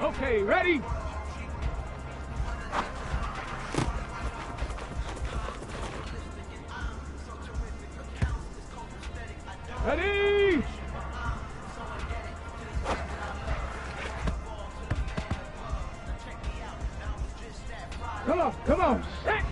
Okay, ready? Ready? Come on, set!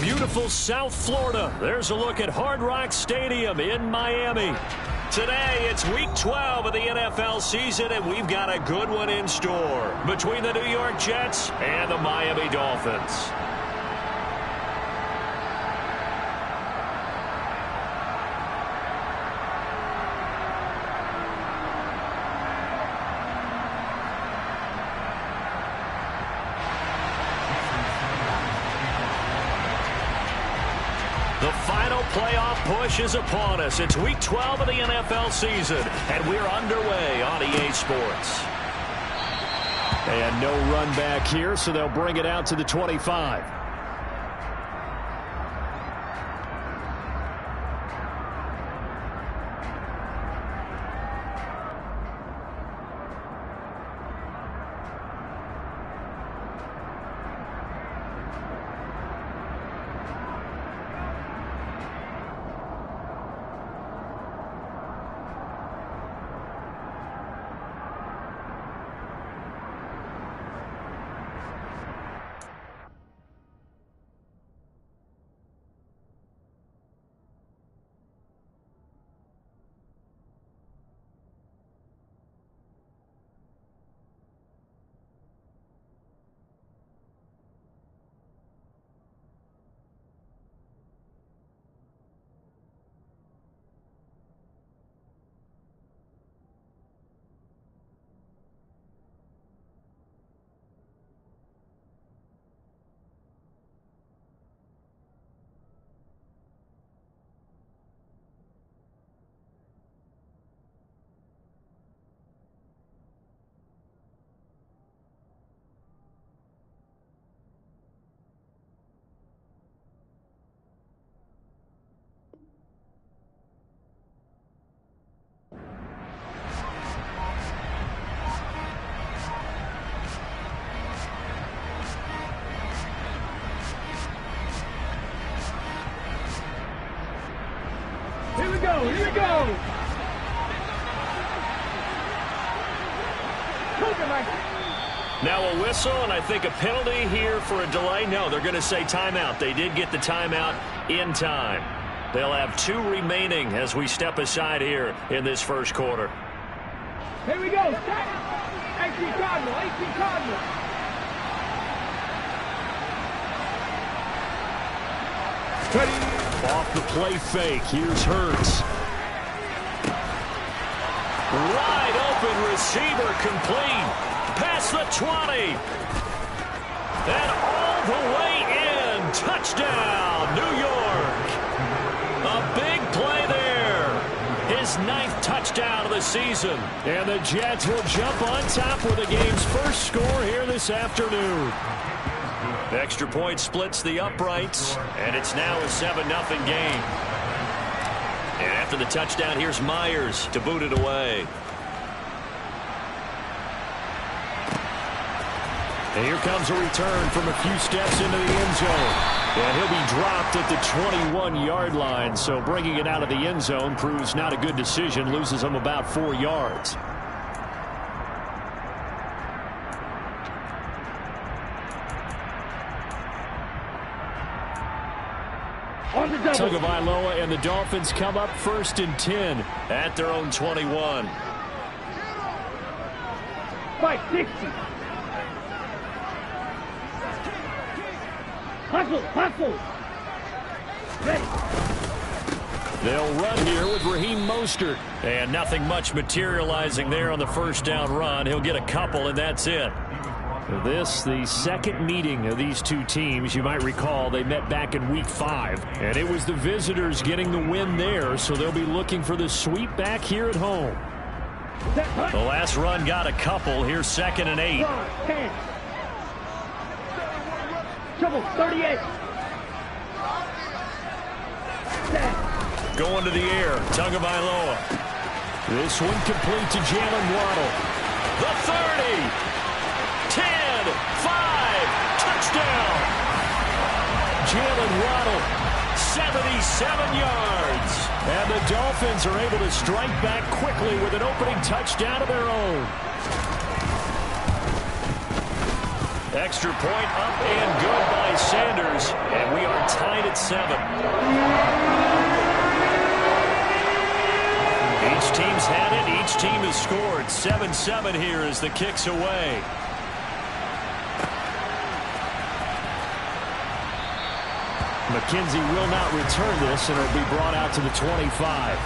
beautiful South Florida. There's a look at Hard Rock Stadium in Miami. Today, it's Week 12 of the NFL season, and we've got a good one in store between the New York Jets and the Miami Dolphins. The final playoff push is upon us. It's Week 12 of the NFL season, and we're underway on EA Sports. And no run back here, so they'll bring it out to the 25. Here we go, here we go! Now a whistle, and I think a penalty here for a delay. No, they're going to say timeout. They did get the timeout in time. They'll have 2 remaining as we step aside here in this first quarter. Here we go, set it! AC Cardinal, AC Cardinal! Ready? Off the play fake, here's Hurts. Wide open receiver complete. Past the 20. And all the way in. Touchdown, New York. A big play there. His 9th touchdown of the season. And the Jets will jump on top with the game's first score here this afternoon. Extra point splits the uprights, and it's now a 7-0 game. And after the touchdown, here's Myers to boot it away. And here comes a return from a few steps into the end zone. And he'll be dropped at the 21-yard line, so bringing it out of the end zone proves not a good decision, loses him about 4 yards. Tagovailoa and the Dolphins come up 1st and 10 at their own 21. Mike, 60. Hustle, hustle. Ready. They'll run here with Raheem Mostert. And nothing much materializing there on the first down run. He'll get a couple, and that's it. This, the second meeting of these two teams. You might recall they met back in Week 5, and it was the visitors getting the win there, so they'll be looking for the sweep back here at home. The last run got a couple. Here's 2nd and 8. 10. Trouble, 38. 10. Going to the air, Tagovailoa. This one complete to Jalen Waddle. The 30. 10, 5, touchdown. Jalen Waddle, 77 yards. And the Dolphins are able to strike back quickly with an opening touchdown of their own. Extra point up and good by Sanders, and we are tied at 7. Each team's had it. Each team has scored. 7-7 here as the kick's away. McKenzie will not return this, and it'll be brought out to the 25.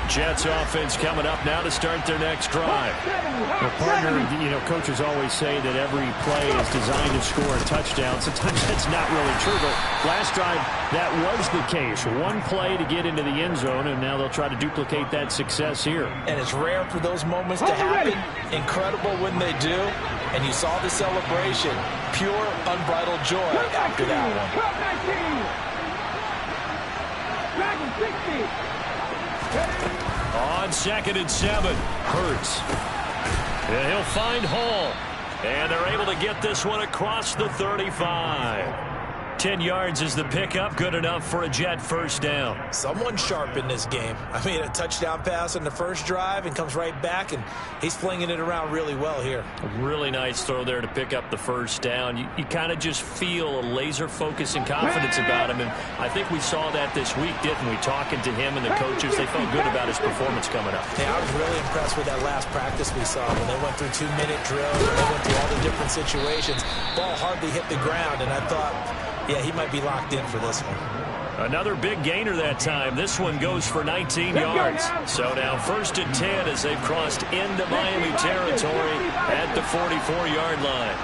Jets offense coming up now to start their next drive. Well, partner, coaches always say that every play is designed to score a touchdown. Sometimes that's not really true, but last drive that was the case. One play to get into the end zone, and now they'll try to duplicate that success here. And it's rare for those moments to happen. Incredible when they do. And you saw the celebration. Pure, unbridled joy after that one. On 2nd and 7, Hurts. And he'll find Hall. And they're able to get this one across the 35. 10 yards is the pickup, good enough for a Jet first down. Someone sharp in this game. I mean, a touchdown pass on the first drive and comes right back, and he's flinging it around really well here. A really nice throw there to pick up the first down. You kind of just feel a laser focus and confidence about him, and I think we saw that this week, didn't we? Talking to him and the coaches, they felt good about his performance coming up. Yeah, I was really impressed with that last practice we saw when they went through 2-minute drills and they went through all the different situations. Ball hardly hit the ground, and I thought, yeah, he might be locked in for this one. Another big gainer that time. This one goes for 19 yards. So now 1st and 10 as they've crossed into Miami territory at the 44-yard line.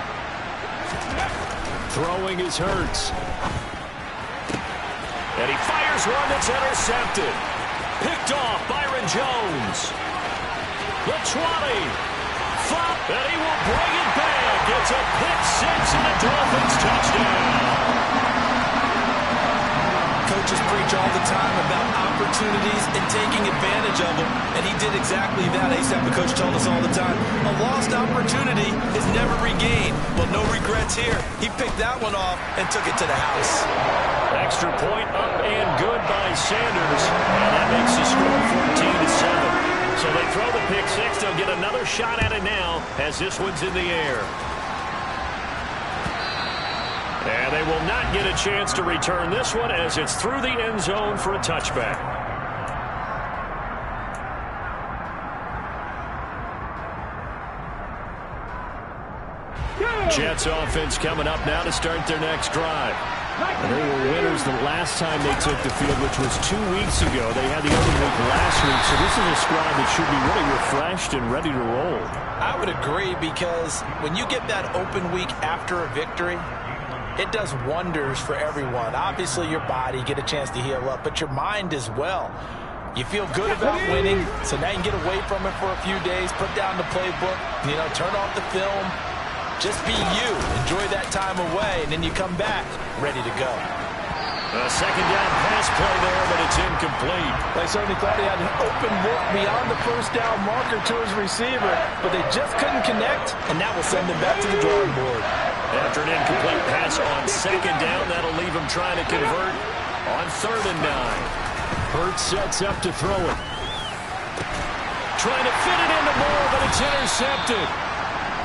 Throwing is Hurts. And he fires one that's intercepted. Picked off Byron Jones. The 20. Flop, and he will bring it back. It's a pick 6 and a Dolphins touchdown. Coaches preach all the time about opportunities and taking advantage of them, and he did exactly that. ASAP, the coach told us all the time, a lost opportunity is never regained. Well, no regrets here. He picked that one off and took it to the house. Extra point up and good by Sanders, and that makes the score 14-7. So they throw the pick 6. They'll get another shot at it now as this one's in the air. And they will not get a chance to return this one as it's through the end zone for a touchback. Jets offense coming up now to start their next drive. And they were winners the last time they took the field, which was 2 weeks ago. They had the other week last week, so this is a squad that should be really refreshed and ready to roll. I would agree, because when you get that open week after a victory, it does wonders for everyone. Obviously, your body, get a chance to heal up, but your mind as well. You feel good about winning, so now you can get away from it for a few days, put down the playbook, turn off the film. Just be you. Enjoy that time away, and then you come back ready to go. A second down pass play there, but it's incomplete. They certainly thought he had an open look beyond the first down marker to his receiver, but they just couldn't connect, and that will send them back to the drawing board. After an incomplete pass on second down, that'll leave him trying to convert on 3rd and 9. Hurts sets up to throw it. Trying to fit it into Moore, but it's intercepted.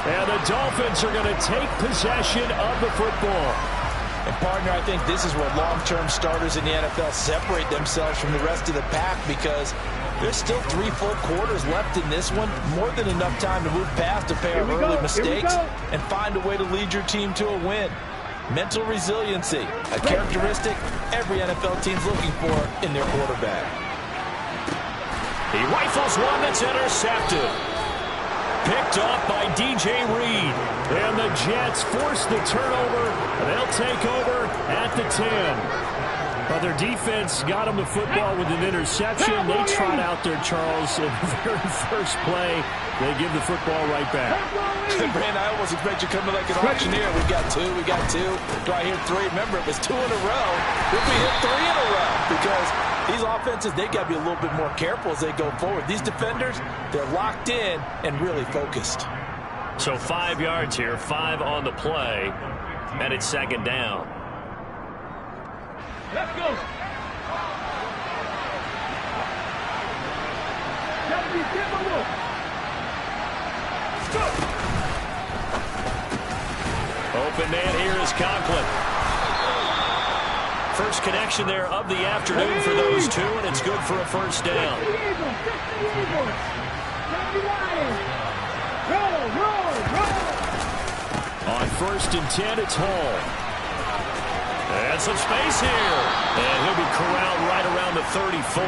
And the Dolphins are going to take possession of the football. And, partner, I think this is where long-term starters in the NFL separate themselves from the rest of the pack, because there's still 3 full quarters left in this one. More than enough time to move past a pair of early mistakes and find a way to lead your team to a win. Mental resiliency, a characteristic every NFL team's looking for in their quarterback. He rifles one that's intercepted. Picked off by DJ Reed. And the Jets force the turnover. They'll take over at the 10. But their defense got them the football with an interception. They trot out there, Charles, in the very first play. They give the football right back. Brand, I almost expect you coming like an auctioneer. We got 2, we got 2. Do I hear 3? Remember, it was 2 in a row. If we hit 3 in a row, because these offenses, they got to be a little bit more careful as they go forward. These defenders, they're locked in and really focused. So 5 yards here, 5 on the play, and it's 2nd down. Let's go. Gotta be capable. Open man here is Conklin. First connection there of the afternoon for those two, and it's good for a first down. On 1st and 10, it's Hall. And some space here. And he'll be corralled right around the 34.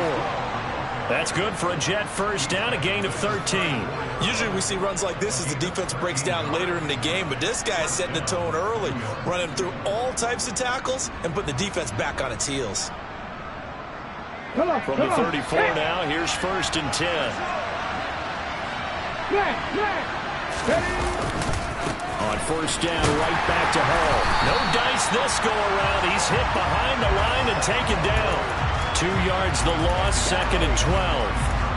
That's good for a Jet first down, a gain of 13. Usually we see runs like this as the defense breaks down later in the game, but this guy is setting the tone early, running through all types of tackles and putting the defense back on its heels. From the 34 now, here's 1st and 10. On 1st down, right back to Hall. No dice this go around. He's hit behind the line and taken down. 2 yards the loss, 2nd and 12.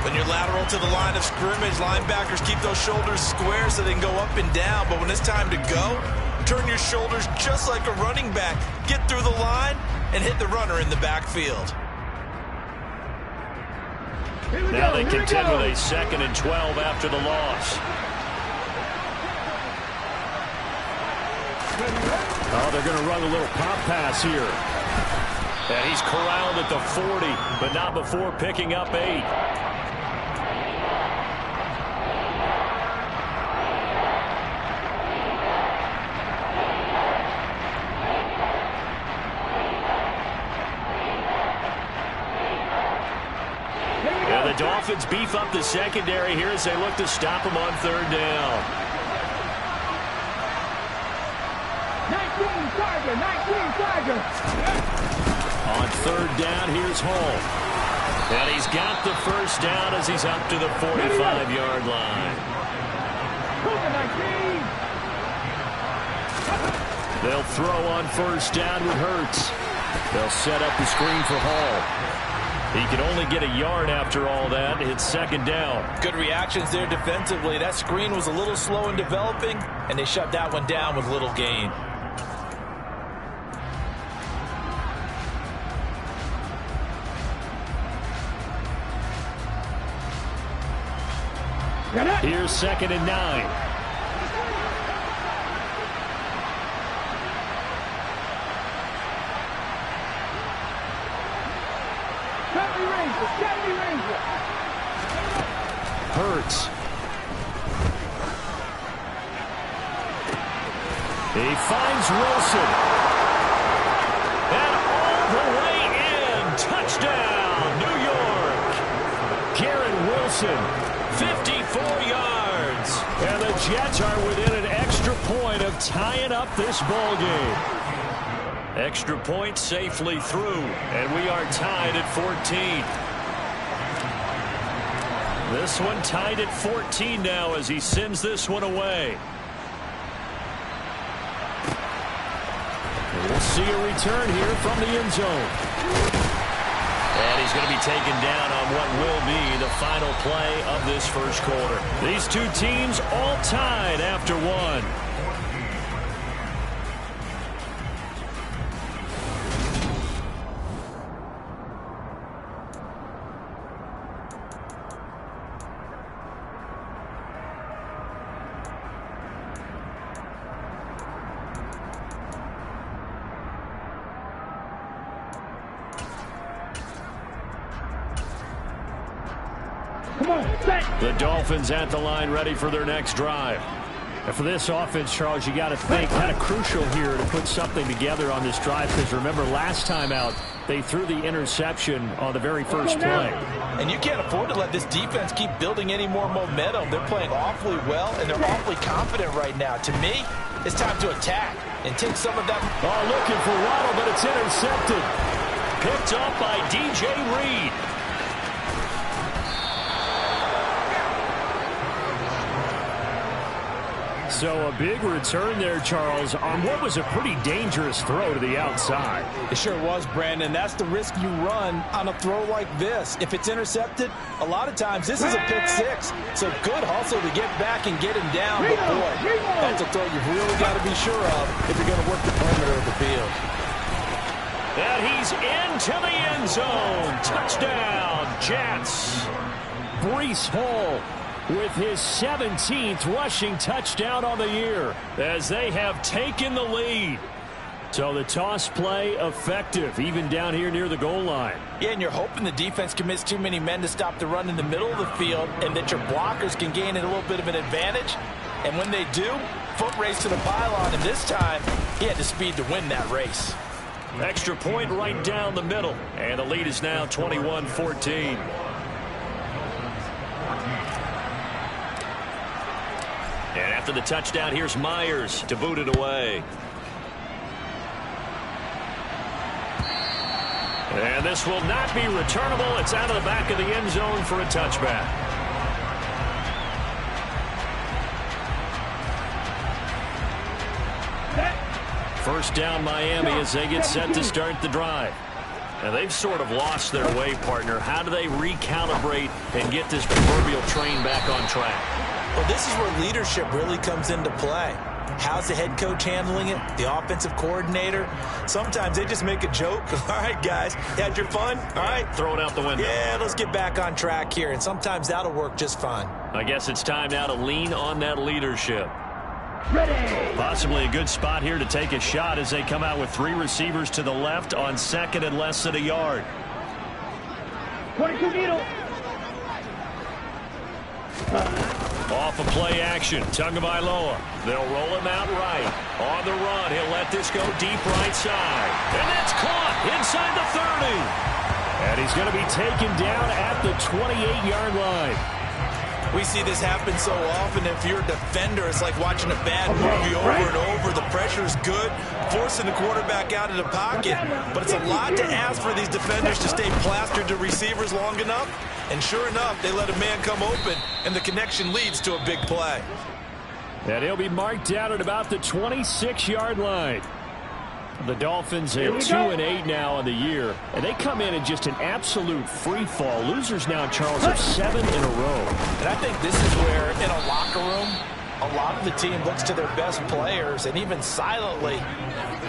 When you're lateral to the line of scrimmage, linebackers keep those shoulders square so they can go up and down. But when it's time to go, turn your shoulders just like a running back. Get through the line and hit the runner in the backfield. Now they contend with a 2nd and 12 after the loss. Oh, they're going to run a little pop pass here. And he's corralled at the 40, but not before picking up 8. Yeah, the Dolphins beef up the secondary here as they look to stop him on 3rd down. 19 Tiger. On 3rd down, here's Hall. And he's got the first down as he's up to the 45-yard line. They'll throw on 1st down with Hurts. They'll set up the screen for Hall. He can only get a yard after all that. It's 2nd down. Good reactions there defensively. That screen was a little slow in developing, and they shut that one down with little gain. Here's 2nd and 9. Hurts. He finds Wilson. And all the way in. Touchdown, New York. Garrett Wilson. 54 yards. And the Jets are within an extra point of tying up this ball game. Extra point safely through, and we are tied at 14. This one tied at 14 now as he sends this one away. And we'll see a return here from the end zone. And he's going to be taken down on what will be the final play of this first quarter. These two teams all tied after one. The Dolphins at the line ready for their next drive. And for this offense, Charles, you got to think kind of crucial here to put something together on this drive, because remember last time out they threw the interception on the very first play. And you can't afford to let this defense keep building any more momentum. They're playing awfully well, and they're awfully confident right now. To me, it's time to attack and take some of that. Oh, looking for Waddle, but it's intercepted. Picked up by DJ Reed. So a big return there, Charles, on what was a pretty dangerous throw to the outside. It sure was, Brandon. That's the risk you run on a throw like this. If it's intercepted, a lot of times this is a pick six. So good hustle to get back and get him down. But boy, that's a throw you've really got to be sure of if you're going to work the perimeter of the field. And he's into the end zone. Touchdown, Jets. Breece Hall with his 17th rushing touchdown on the year as they have taken the lead. So the toss play effective, even down here near the goal line. Yeah, and you're hoping the defense commits too many men to stop the run in the middle of the field and that your blockers can gain a little bit of an advantage. And when they do, foot race to the pylon, and this time he had the speed to win that race. Extra point right down the middle, and the lead is now 21-14. And after the touchdown, here's Myers to boot it away. And this will not be returnable. It's out of the back of the end zone for a touchback. First down Miami as they get set to start the drive. Now they've sort of lost their way, partner. How do they recalibrate and get this proverbial train back on track? Well, this is where leadership really comes into play. How's the head coach handling it? The offensive coordinator? Sometimes they just make a joke. All right, guys, had your fun? All right. Throw it out the window. Yeah, let's get back on track here. And sometimes that'll work just fine. I guess it's time now to lean on that leadership. Ready. Possibly a good spot here to take a shot as they come out with 3 receivers to the left on second and less than a yard. 22 needle. Off of play action, Tagovailoa. They'll roll him out right. On the run, he'll let this go deep right side. And that's caught inside the 30. And he's going to be taken down at the 28-yard line. We see this happen so often. If you're a defender, it's like watching a bad movie over and over. The pressure is good, forcing the quarterback out of the pocket. But it's a lot to ask for these defenders to stay plastered to receivers long enough. And sure enough, they let a man come open, and the connection leads to a big play. And he'll be marked down at about the 26-yard line. The Dolphins are 2-8 now on the year, and they come in just an absolute free fall. Losers now, Charles, of 7 in a row. And I think this is where, in a locker room, a lot of the team looks to their best players and even silently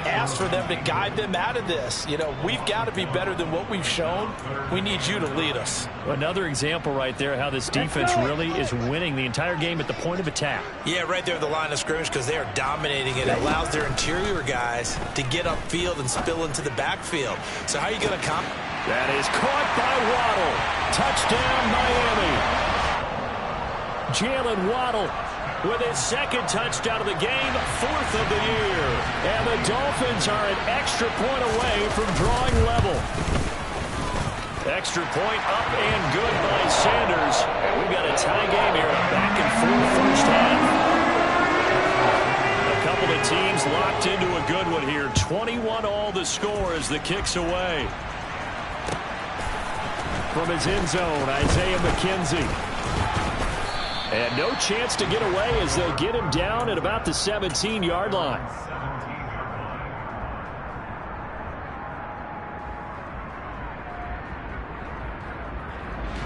asks for them to guide them out of this. You know, we've got to be better than what we've shown. We need you to lead us. Another example right there how this defense really is winning the entire game at the point of attack. Yeah, right there at the line of scrimmage because they are dominating it. It allows their interior guys to get upfield and spill into the backfield. So how are you going to come? That is caught by Waddle. Touchdown, Miami. Jalen Waddle with his second touchdown of the game, 4th of the year. And the Dolphins are an extra point away from drawing level. Extra point up and good by Sanders. And we've got a tie game here, a back-and-forth first half. A couple of teams locked into a good one here. 21-all the score as the kick's away. From his end zone, Isaiah McKenzie. And no chance to get away as they'll get him down at about the 17-yard line.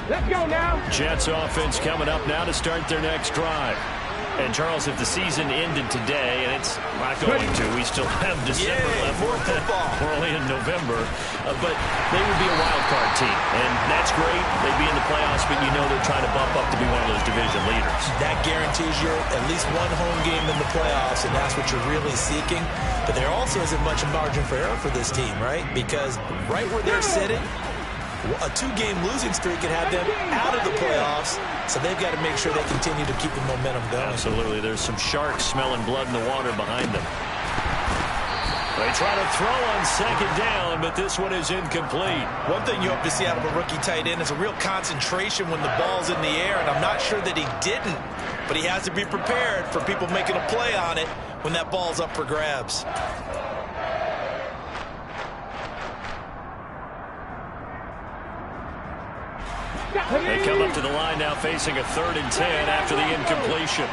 Let's go now. Jets offense coming up now to start their next drive. And, Charles, if the season ended today, and it's not going to, we still have December left. We're only in November. But they would be a wild card team. And that's great. They'd be in the playoffs, but you know they're trying to bump up to be one of those division leaders. That guarantees you at least one home game in the playoffs, and that's what you're really seeking. But there also isn't much margin for error for this team, right? Because right where they're sitting, a 2-game losing streak could have them out of the playoffs, so they've got to make sure they continue to keep the momentum going. Absolutely. There's some sharks smelling blood in the water behind them. They try to throw on second down, but this one is incomplete. One thing you hope to see out of a rookie tight end is a real concentration when the ball's in the air, and I'm not sure that he didn't, but he has to be prepared for people making a play on it when that ball's up for grabs. They come up to the line now facing a 3rd and 10 after the incompletion.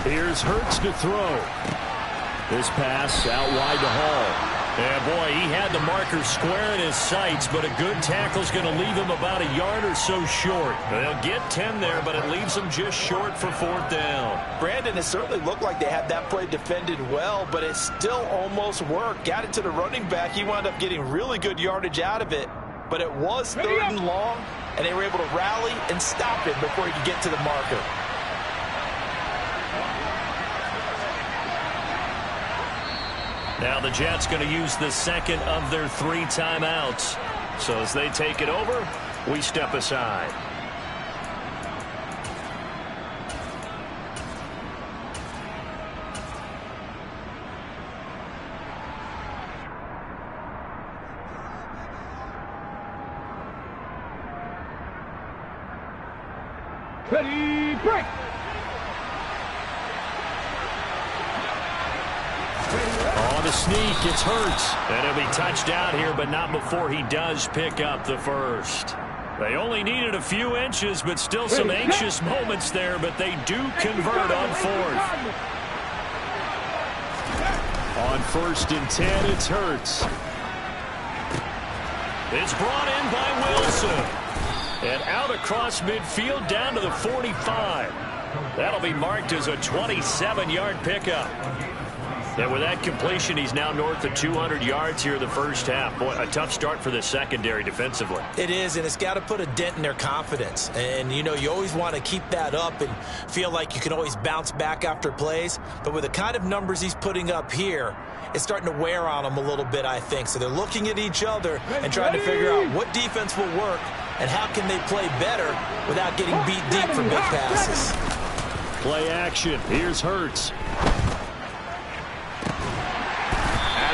Here's Hurts to throw. This pass out wide to Hall. Yeah, boy, he had the marker square in his sights, but a good tackle's going to leave him about a yard or so short. They'll get 10 there, but it leaves them just short for 4th down. Brandon, it certainly looked like they had that play defended well, but it still almost worked. Got it to the running back. He wound up getting really good yardage out of it, but it was 3rd and long, and they were able to rally and stop it before he could get to the marker. Now the Jets going to use the second of their 3 timeouts. So as they take it over, we step aside. Ready, break! On the sneak, it's Hurts. And he'll be touched out here, but not before he does pick up the first. They only needed a few inches, but still some anxious moments there, but they do convert on 4th. On 1st and 10, it's Hurts. It's brought in by Wilson. And out across midfield down to the 45. That'll be marked as a 27-yard pickup. And with that completion, he's now north of 200 yards here in the first half. Boy, a tough start for the secondary defensively. It is, and it's got to put a dent in their confidence. And, you know, you always want to keep that up and feel like you can always bounce back after plays. But with the kind of numbers he's putting up here, it's starting to wear on them a little bit, I think. So they're looking at each other and trying to figure out what defense will work and how can they play better without getting beat deep for big passes. Play action. Here's Hurts.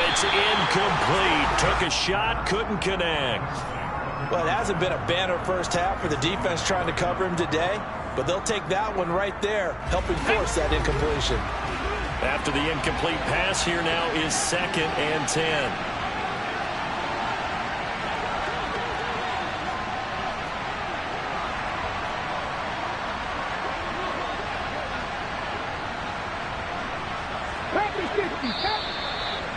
It's incomplete. Took a shot, couldn't connect. Well, it hasn't been a banner first half for the defense trying to cover him today, but they'll take that one right there, helping force that incompletion. After the incomplete pass, here now is 2nd and 10.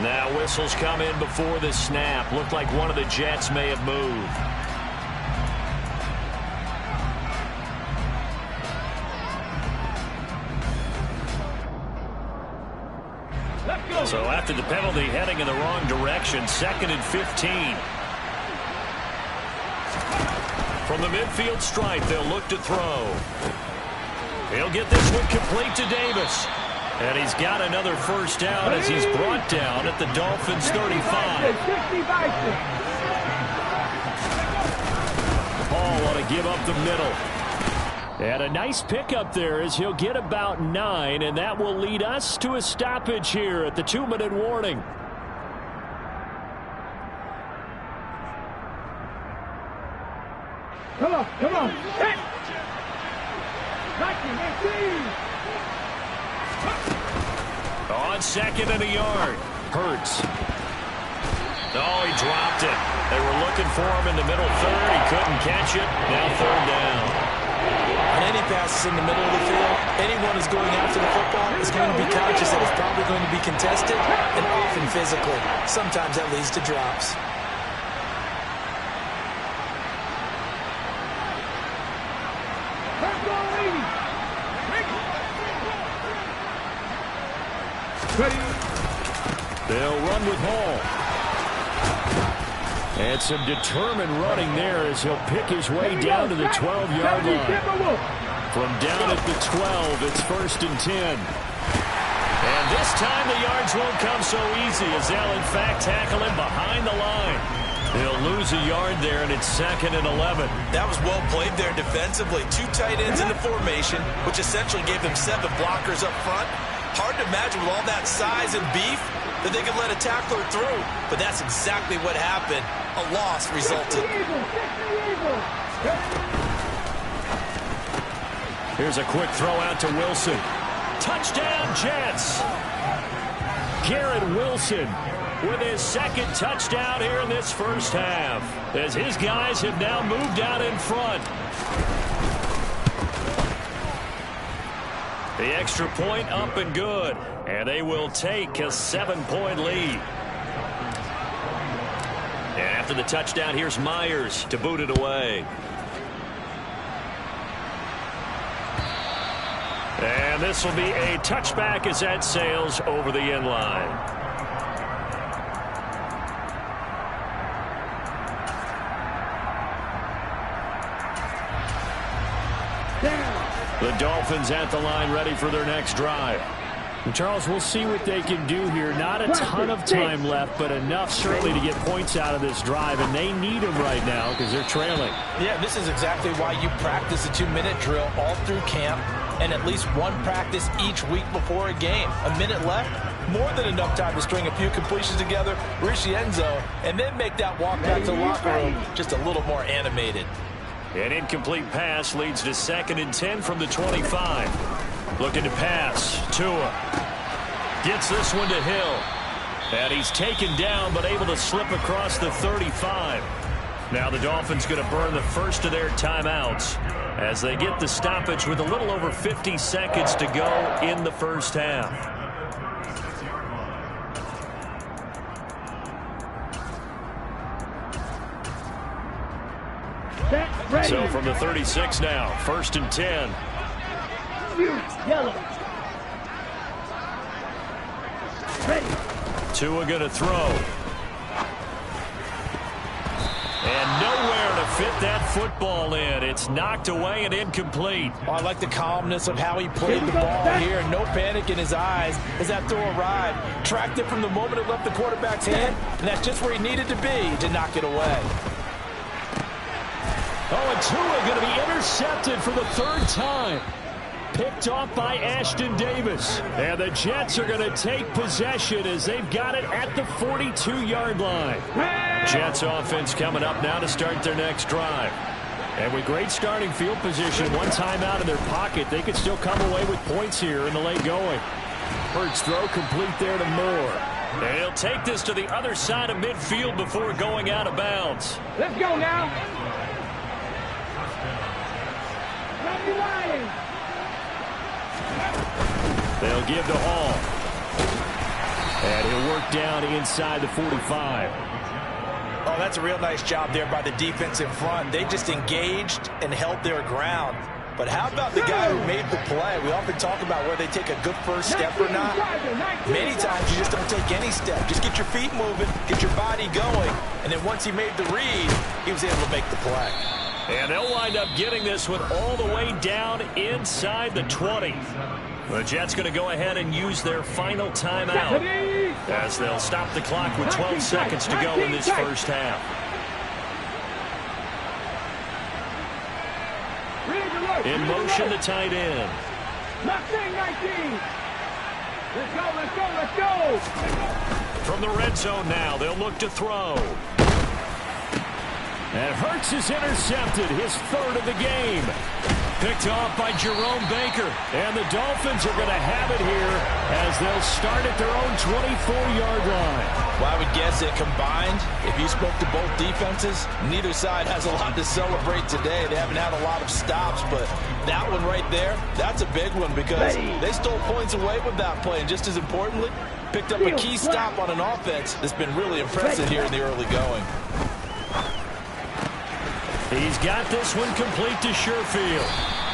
Now whistles come in before the snap. Looked like one of the Jets may have moved. So after the penalty, heading in the wrong direction, 2nd and 15. From the midfield stripe, they'll look to throw. He'll get this one complete to Davis. And he's got another first down as he's brought down at the Dolphins' 35. Hall want to give up the middle. And a nice pickup there as he'll get about 9, and that will lead us to a stoppage here at the 2-minute warning. Come on, come on. Hit. On 2nd and a yard. Hurts. Oh, he dropped it. They were looking for him in the middle 3rd. He couldn't catch it. Now 3rd down. On any passes in the middle of the field, anyone who's going after the football is going to be conscious that it's probably going to be contested and often physical. Sometimes that leads to drops. They'll run with Hall. And some determined running there as he'll pick his way down to the 12-yard line. From down at the 12, it's 1st and 10. And this time the yards won't come so easy as they'll, in fact, tackle him behind the line. They'll lose a yard there, and it's 2nd and 11. That was well played there defensively. 2 tight ends in the formation, which essentially gave them 7 blockers up front. Hard to imagine with all that size and beef that they could let a tackler through, but that's exactly what happened. A loss resulted. Here's a quick throw out to Wilson. Touchdown, Jets! Garrett Wilson with his 2nd touchdown here in this first half, as his guys have now moved out in front. The extra point up and good, and they will take a 7-point lead. And after the touchdown, here's Myers to boot it away. And this will be a touchback as that sails over the end line. The Dolphins at the line ready for their next drive. And Charles, we'll see what they can do here. Not a ton of time left, but enough certainly to get points out of this drive, and they need them right now because they're trailing. Yeah, this is exactly why you practice a 2-minute drill all through camp and at least one practice each week before a game. A minute left, more than enough time to string a few completions together, reach the end zone, and then make that walk back to the locker room just a little more animated. An incomplete pass leads to 2nd and 10 from the 25. Looking to pass. Tua gets this one to Hill. And he's taken down but able to slip across the 35. Now the Dolphins going to burn the first of their timeouts as they get the stoppage with a little over 50 seconds to go in the first half. So from the 36 now, 1st and 10. Yellow. Ready. Tua going to throw. And nowhere to fit that football in. It's knocked away and incomplete. Oh, I like the calmness of how he played the ball here. No panic in his eyes as that throw arrived. Tracked it from the moment it left the quarterback's hand, and that's just where he needed to be to knock it away. Oh, and Tua going to be intercepted for the 3rd time. Picked off by Ashton Davis. And the Jets are going to take possession as they've got it at the 42-yard line. Jets offense coming up now to start their next drive. And with great starting field position, one timeout in their pocket, they could still come away with points here in the late going. Hurts throw complete there to Moore. And he'll take this to the other side of midfield before going out of bounds. Let's go now. They'll give to Hall. And he'll work down inside the 45. Oh, that's a real nice job there by the defense in front. They just engaged and held their ground. But how about the guy who made the play? We often talk about where they take a good first step or not. Many times you just don't take any step. Just get your feet moving, get your body going, and then once he made the read, he was able to make the play. And they'll wind up getting this one all the way down inside the 20. The Jets going to go ahead and use their final timeout as they'll stop the clock with 12 seconds to go in this first half. In motion, the tight end. 19. Let's go, let's go, let's go. From the red zone now, they'll look to throw. And Hurts is intercepted, his 3rd of the game. Picked off by Jerome Baker. And the Dolphins are going to have it here as they'll start at their own 24-yard line. Well, I would guess that combined, if you spoke to both defenses, neither side has a lot to celebrate today. They haven't had a lot of stops, but that one right there, that's a big one because they stole points away with that play. And just as importantly, picked up a key stop on an offense that's been really impressive here in the early going. He's got this one complete to Sherfield.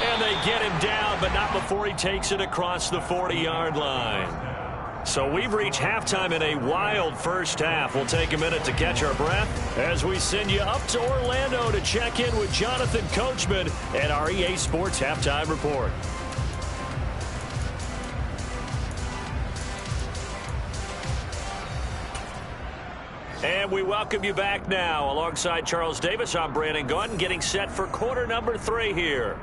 And they get him down, but not before he takes it across the 40-yard line. So we've reached halftime in a wild first half. We'll take a minute to catch our breath as we send you up to Orlando to check in with Jonathan Coachman and our EA Sports Halftime Report. And we welcome you back now. Alongside Charles Davis, I'm Brandon Gaudin, getting set for quarter number 3 here.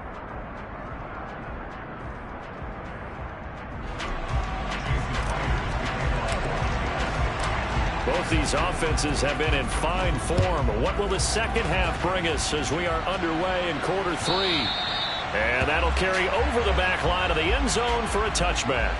Both these offenses have been in fine form. What will the second half bring us as we are underway in quarter 3? And that'll carry over the back line of the end zone for a touchback.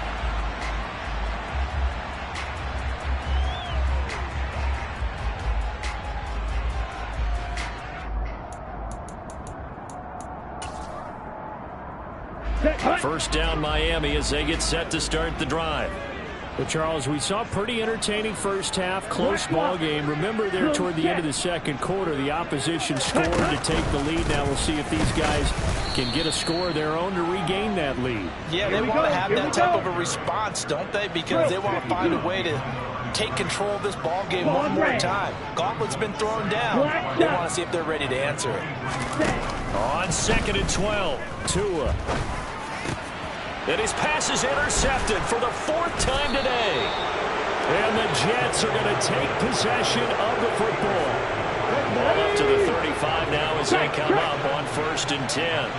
First down Miami as they get set to start the drive. Well, Charles, we saw a pretty entertaining first half, close ball game. Remember there toward the end of the second quarter, the opposition scored to take the lead. Now we'll see if these guys can get a score of their own to regain that lead. Yeah, they want to have that type of a response, don't they? Because they want to find a way to take control of this ball game one more time. Gauntlet's been thrown down. They want to see if they're ready to answer it. On 2nd and 12, Tua. And his pass is intercepted for the 4th time today. And the Jets are going to take possession of the football. Ball up to the 35 now as they come up on 1st and 10.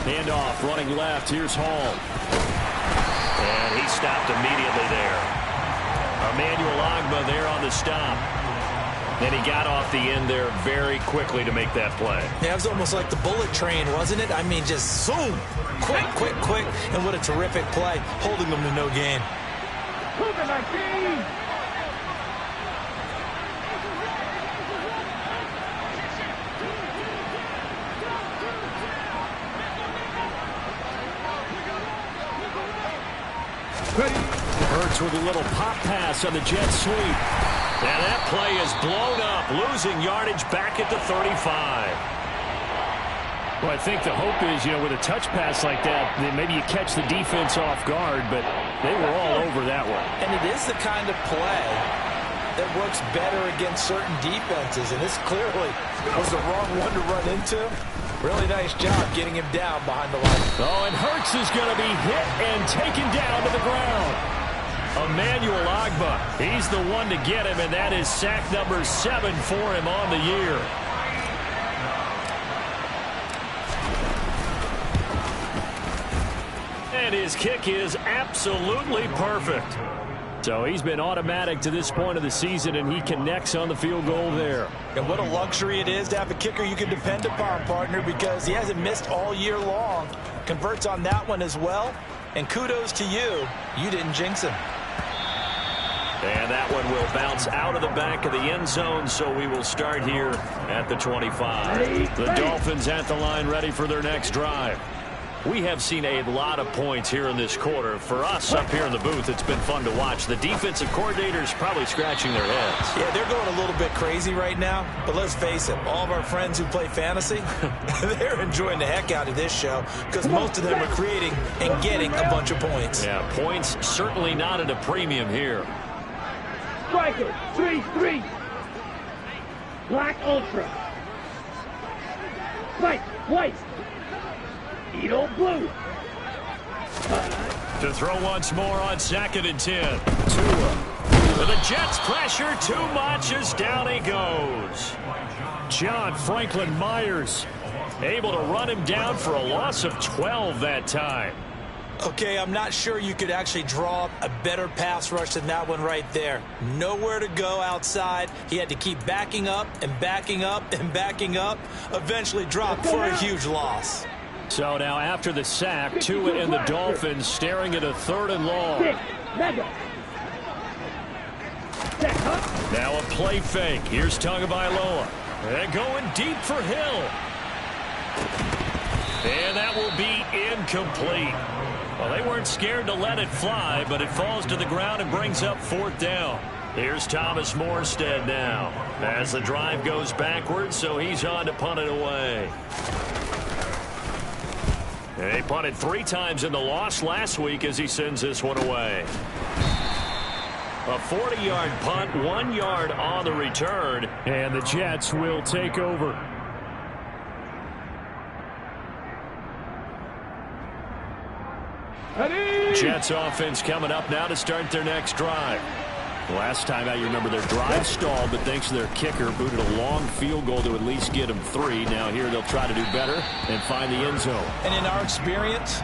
Handoff, running left. Here's Hall. And he stopped immediately there. Emmanuel Ogbah there on the stop. And he got off the end there very quickly to make that play. Yeah, it was almost like the bullet train, wasn't it? I mean, just zoom. Quick, quick, quick. And what a terrific play, holding them to no gain. Hurts with a little pop pass on the jet sweep. And that play is blown up, losing yardage back at the 35. Well, I think the hope is, with a touch pass like that, then maybe you catch the defense off guard, but they were all over that one. And it is the kind of play that works better against certain defenses, and this clearly was the wrong one to run into. Really nice job getting him down behind the line. Oh, and Hurts is going to be hit and taken down to the ground. Emmanuel Ogbah, he's the one to get him, and that is sack number 7 for him on the year. And his kick is absolutely perfect. So he's been automatic to this point of the season, and he connects on the field goal there. And what a luxury it is to have a kicker you can depend upon, partner, because he hasn't missed all year long. Converts on that one as well. And kudos to you. You didn't jinx him. And that one will bounce out of the back of the end zone, so we will start here at the 25. The Dolphins at the line, ready for their next drive. We have seen a lot of points here in this quarter. For us up here in the booth, it's been fun to watch. The defensive coordinators probably scratching their heads. Yeah, they're going a little bit crazy right now. But let's face it, all of our friends who play fantasy, they're enjoying the heck out of this show because most of them are creating and getting a bunch of points. Yeah, points certainly not at a premium here. Striker, 3-3. Black Ultra. Spike, white. Edo blue. To throw once more on 2nd and 10. Tua. The Jets pressure too much as down he goes. John Franklin Myers able to run him down for a loss of 12 that time. Okay, I'm not sure you could actually draw up a better pass rush than that one right there. Nowhere to go outside. He had to keep backing up and backing up and backing up. Eventually dropped for a huge loss. So now after the sack, Tua and the Dolphins staring at a 3rd and long. Now a play fake. Here's Tagovailoa. And going deep for Hill. And that will be incomplete. Well, they weren't scared to let it fly, but it falls to the ground and brings up 4th down. Here's Thomas Morstead now. As the drive goes backwards, so he's on to punt it away. He punted 3 times in the loss last week as he sends this one away. A 40-yard punt, 1 yard on the return. And the Jets will take over. Jets offense coming up now to start their next drive. Last time out, you remember their drive stalled, but thanks to their kicker, booted a long field goal to at least get them 3. Now here they'll try to do better and find the end zone. And in our experience,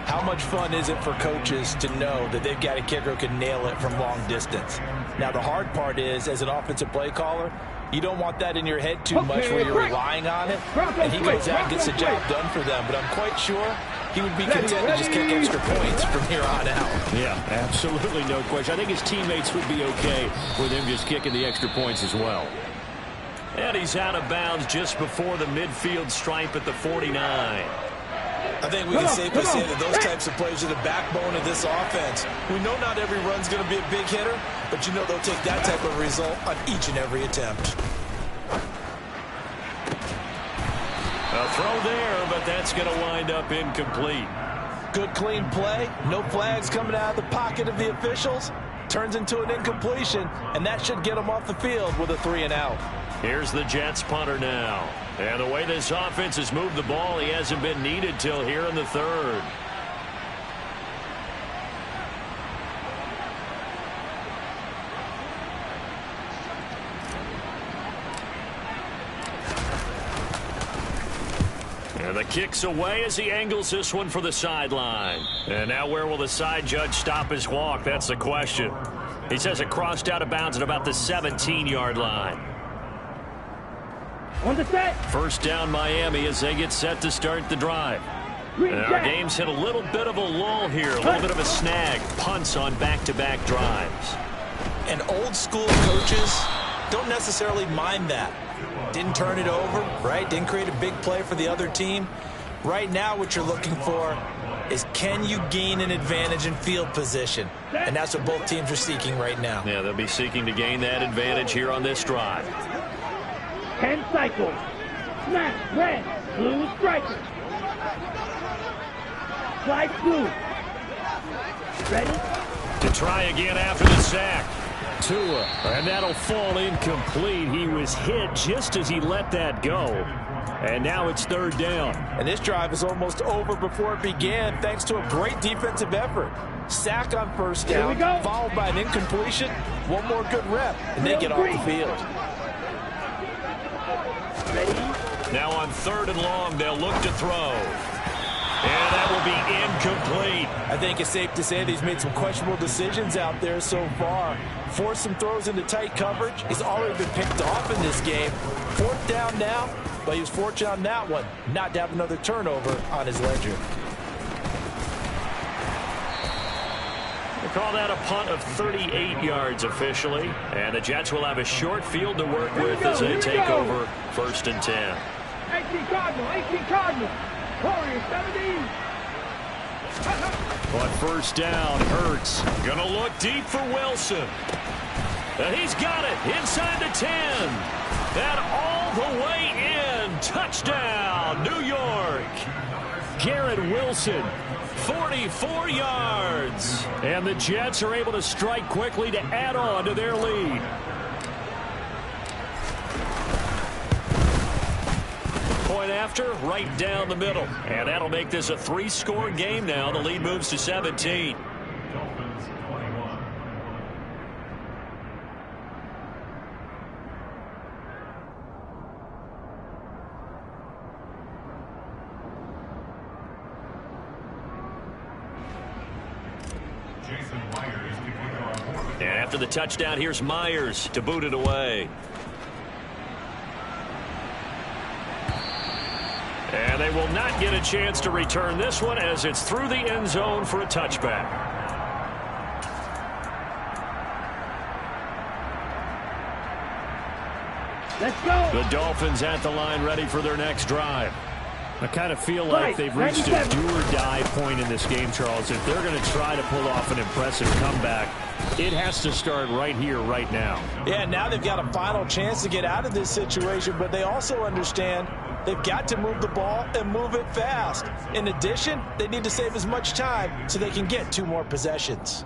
how much fun is it for coaches to know that they've got a kicker who can nail it from long distance? Now the hard part is, as an offensive play caller, you don't want that in your head too much where you're relying on it. And he goes out and gets the job done for them. But I'm quite sure he would be content to just kick extra points from here on out. Yeah, absolutely no question. I think his teammates would be okay with him just kicking the extra points as well. And he's out of bounds just before the midfield stripe at the 49. I think we can safely say that those types of plays are the backbone of this offense. We know not every run's going to be a big hitter, but you know they'll take that type of result on each and every attempt. A throw there, but that's going to wind up incomplete. Good, clean play. No flags coming out of the pocket of the officials. Turns into an incompletion, and that should get them off the field with a 3-and-out. Here's the Jets punter now. And the way this offense has moved the ball, he hasn't been needed till here in the third. And the kick's away as he angles this one for the sideline. And now where will the side judge stop his walk? That's the question. He says it crossed out of bounds at about the 17-yard line. On the set. First down Miami as they get set to start the drive. And our game's hit a little bit of a lull here, a little bit of a snag. Punts on back-to-back drives. And old school coaches don't necessarily mind that. Didn't turn it over, right? Didn't create a big play for the other team. Right now what you're looking for is, can you gain an advantage in field position? And that's what both teams are seeking right now. Yeah, they'll be seeking to gain that advantage here on this drive. 10 cycles. Snap, red, blue striker. Slide blue. Ready? To try again after the sack. Tua, and that'll fall incomplete. He was hit just as he let that go. And now it's third down. And this drive is almost over before it began, thanks to a great defensive effort. Sack on first down, followed by an incompletion. One more good rep, and they get off the field. Now on third and long, they'll look to throw. And that will be incomplete. I think it's safe to say that he's made some questionable decisions out there so far. Forced some throws into tight coverage. He's already been picked off in this game. Fourth down now, but he was fortunate on that one not to have another turnover on his ledger. They call that a punt of 38 yards officially. And the Jets will have a short field to work with as they take over first and 10. 18 Cardinal. Warriors 17. On first down, Hurts gonna look deep for Wilson. And he's got it inside the 10. And all the way in. Touchdown, New York. Garrett Wilson, 44 yards. And the Jets are able to strike quickly to add on to their lead. Point after, right down the middle. And that'll make this a 3-score game now. The lead moves to 17. And after the touchdown, here's Myers to boot it away. And they will not get a chance to return this one as it's through the end zone for a touchback. Let's go. The Dolphins at the line ready for their next drive. I kind of feel like they've reached a do-or-die point in this game, Charles. If they're going to try to pull off an impressive comeback, it has to start right here, right now. Yeah, now they've got a final chance to get out of this situation, but they also understand they've got to move the ball and move it fast. In addition, they need to save as much time so they can get 2 more possessions.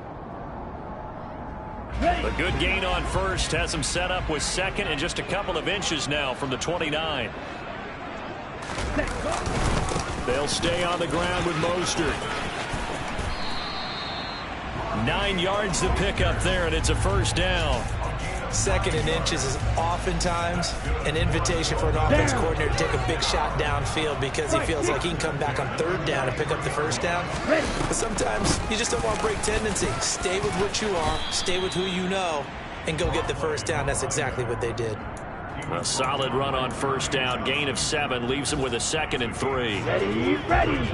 A good gain on first has them set up with second and just a couple of inches now from the 29. They'll stay on the ground with Mostert. 9 yards to pick up there, and it's a first down. Second and inches is oftentimes an invitation for an offense coordinator to take a big shot downfield because he feels like he can come back on third down and pick up the first down. But sometimes you just don't want to break tendency. Stay with what you are, stay with who you know, and go get the first down. That's exactly what they did. A solid run on first down. Gain of 7 leaves them with a 2nd and 3. Ready.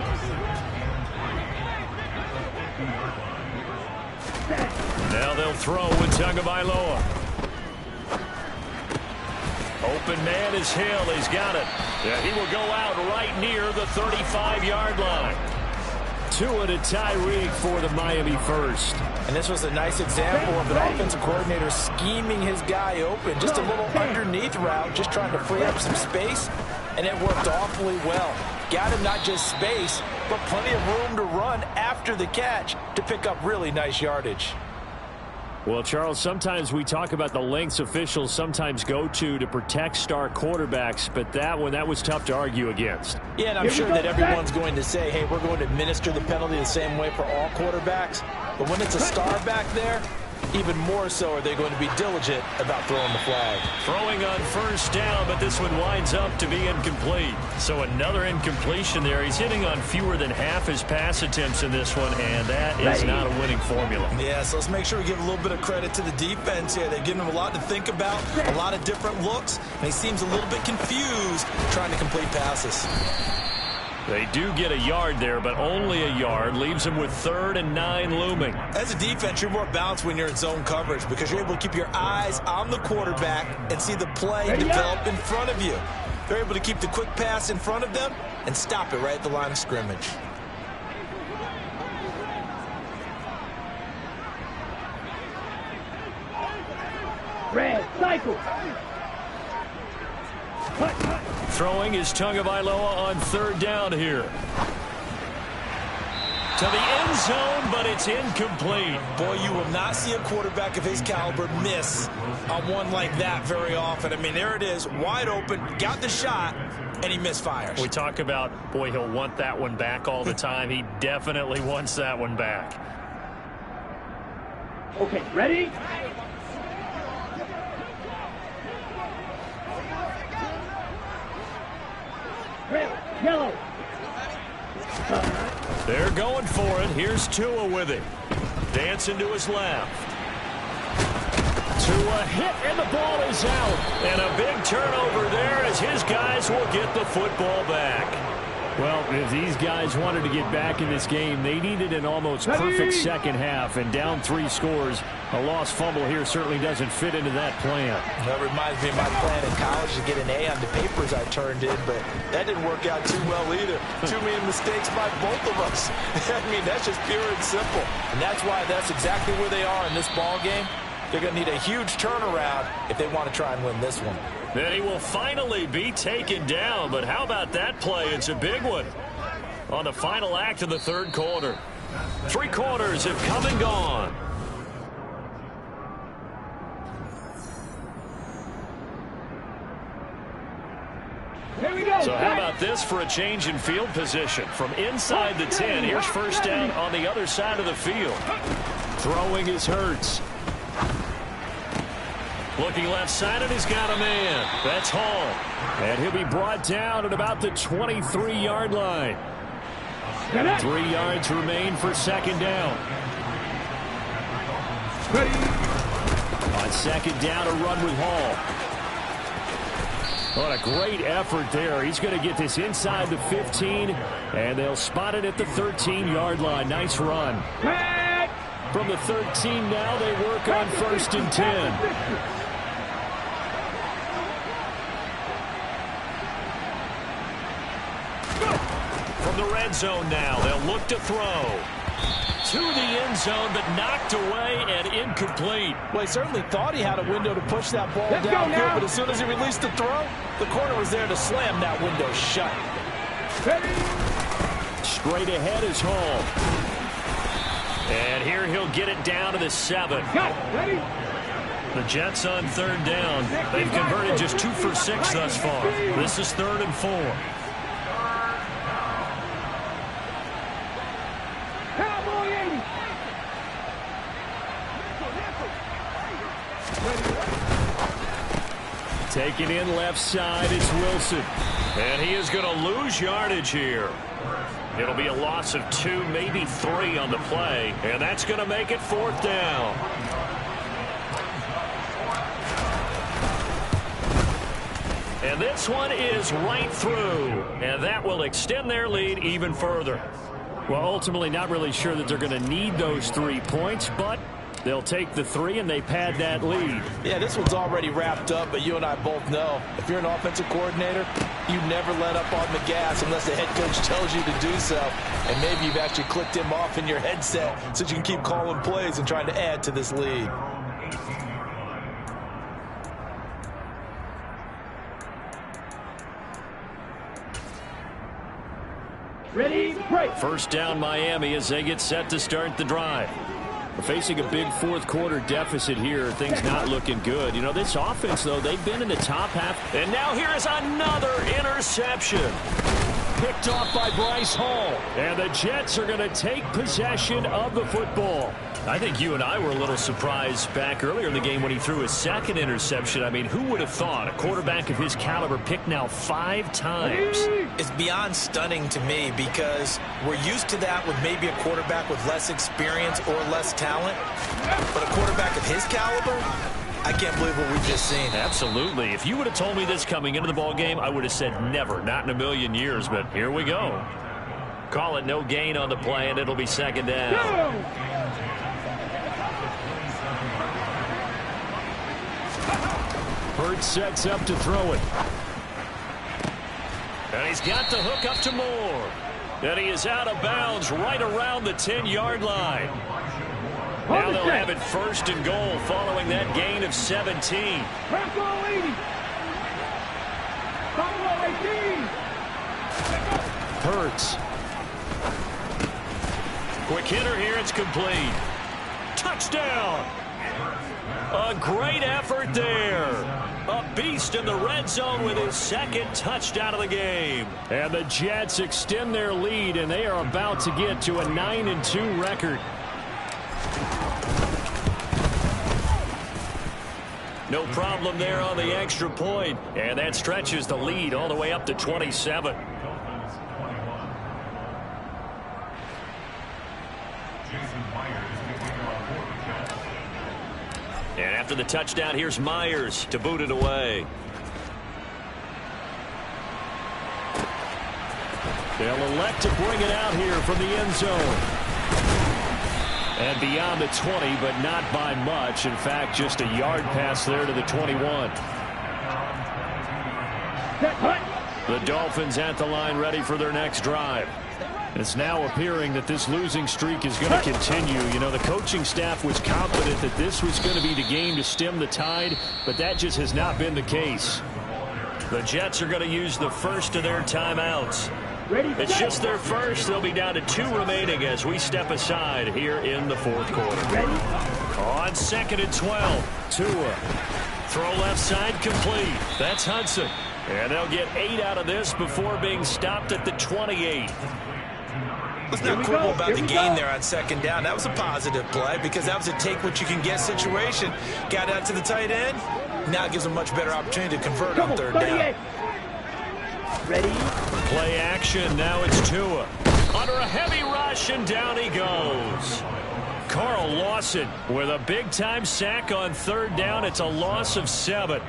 Now they'll throw with Tagovailoa. open man is Hill. He's got it. Yeah, he will go out right near the 35-yard line. 2 and a Tyreek for the Miami first. And this was a nice example of an offensive coordinator scheming his guy open. Just a little underneath route, just trying to free up some space, and it worked awfully well. Got him not just space, but plenty of room to run after the catch to pick up really nice yardage. Well, Charles, sometimes we talk about the lengths officials sometimes go to protect star quarterbacks, but that was tough to argue against. Yeah, and I'm sure that everyone's going to say, hey, we're going to administer the penalty the same way for all quarterbacks. But when it's a star back there, even more so are they going to be diligent about throwing the flag. Throwing on first down, but this one winds up to be incomplete. So another incompletion there. He's hitting on fewer than half his pass attempts in this one, and that is not a winning formula. Yeah, so let's make sure we give a little bit of credit to the defense here. They're giving him a lot to think about, a lot of different looks, and he seems a little bit confused trying to complete passes. They do get a yard there, but only a yard. Leaves them with 3rd and 9 looming. As a defense, you're more balanced when you're in zone coverage because you're able to keep your eyes on the quarterback and see the play develop in front of you. They're able to keep the quick pass in front of them and stop it right at the line of scrimmage. Red, cycle. Throwing is Tagovailoa on 3rd down here. To the end zone, but it's incomplete. Boy, you will not see a quarterback of his caliber miss on one like that very often. I mean, there it is, wide open, got the shot, and he misfires. We talk about, boy, he'll want that one back all the time. He definitely wants that one back. Okay, ready? Red, yellow. They're going for it. Here's Tua with it. Dancing to his left. Tua hit, and the ball is out. And a big turnover there as his guys will get the football back. Well, if these guys wanted to get back in this game, they needed an almost perfect second half, and down 3 scores. A lost fumble here certainly doesn't fit into that plan. That reminds me of my plan in college to get an A on the papers I turned in, but that didn't work out too well either. Too many mistakes by both of us. I mean, that's just pure and simple. And that's why that's exactly where they are in this ball game. They're going to need a huge turnaround if they want to try and win this one. Then he will finally be taken down, but how about that play? It's a big one on the final act of the 3rd quarter. 3 quarters have come and gone. Here we go. So how about this for a change in field position? From inside the 10, here's first down on the other side of the field. Throwing is Hurts. Looking left side, and he's got a man. That's Hall. And he'll be brought down at about the 23-yard line. 3 yards remain for 2nd down. On 2nd down, a run with Hall. What a great effort there. He's going to get this inside the 15, and they'll spot it at the 13-yard line. Nice run. From the 13 now, they work on 1st and 10. From the red zone now, they'll look to throw. To the end zone, but knocked away and incomplete. Well, he certainly thought he had a window to push that ball downhill, but as soon as he released the throw, the corner was there to slam that window shut. Straight ahead is Hall. And here he'll get it down to the 7. The Jets on 3rd down. They've converted just 2 for 6 thus far. This is 3rd and 4. Taking in left side, it's Wilson. And he is going to lose yardage here. It'll be a loss of 2, maybe 3 on the play. And that's going to make it 4th down. And this one is right through. And that will extend their lead even further. Well, ultimately not really sure that they're going to need those 3 points, but They'll take the 3, and they pad that lead. Yeah, this one's already wrapped up, but you and I both know if you're an offensive coordinator, you never let up on the gas unless the head coach tells you to do so. And maybe you've actually clicked him off in your headset so you can keep calling plays and trying to add to this lead. Ready, break. First down Miami as they get set to start the drive. We're facing a big fourth quarter deficit here. Things not looking good. You know, this offense, though, they've been in the top half. And now here is another interception. Picked off by Bryce Hall. And the Jets are going to take possession of the football. I think you and I were a little surprised back earlier in the game when he threw his second interception. I mean, who would have thought a quarterback of his caliber picked now 5 times? It's beyond stunning to me because we're used to that with maybe a quarterback with less experience or less talent. But a quarterback of his caliber, I can't believe what we've just seen. Absolutely. If you would have told me this coming into the ball game, I would have said never, not in a million years. But here we go. Call it no gain on the play, and it'll be second down. Hurts sets up to throw it. And he's got the hook up to Moore. And he is out of bounds right around the 10-yard line. Now they'll have it first and goal following that gain of 17. Buffalo 80. Buffalo 18. Hurts. Quick hitter here. It's complete. Touchdown. A great effort there. A beast in the red zone with his second touchdown of the game. And the Jets extend their lead, and they are about to get to a 9-2 record. No problem there on the extra point. And that stretches the lead all the way up to 27. And after the touchdown, here's Myers to boot it away. They'll elect to bring it out here from the end zone. And beyond the 20, but not by much. In fact, just a yard pass there to the 21. The Dolphins at the line ready for their next drive. It's now appearing that this losing streak is going to continue. You know, the coaching staff was confident that this was going to be the game to stem the tide, but that just has not been the case. The Jets are going to use the first of their timeouts. It's just their first. They'll be down to 2 remaining as we step aside here in the fourth quarter. On second and 12, Tua. Throw left side complete. That's Hudson. And they'll get 8 out of this before being stopped at the 28. Let's not quibble about the gain there on second down. That was a positive play because that was a take-what-you-can-get situation. Got out to the tight end. Now it gives them a much better opportunity to convert on third down. Ready? Play action. Now it's Tua. Under a heavy rush, and down he goes. Carl Lawson with a big-time sack on third down. It's a loss of 7.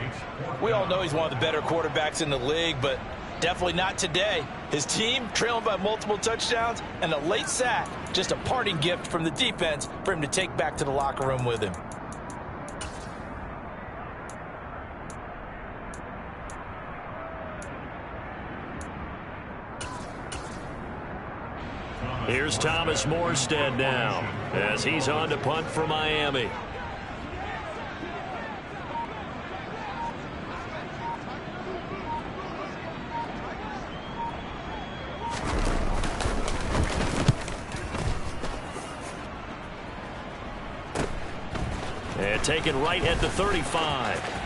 We all know he's one of the better quarterbacks in the league, but definitely not today. His team trailing by multiple touchdowns and a late sack. Just a parting gift from the defense for him to take back to the locker room with him. Here's Thomas Morstead now as he's on to punt for Miami. And taken right at the 35.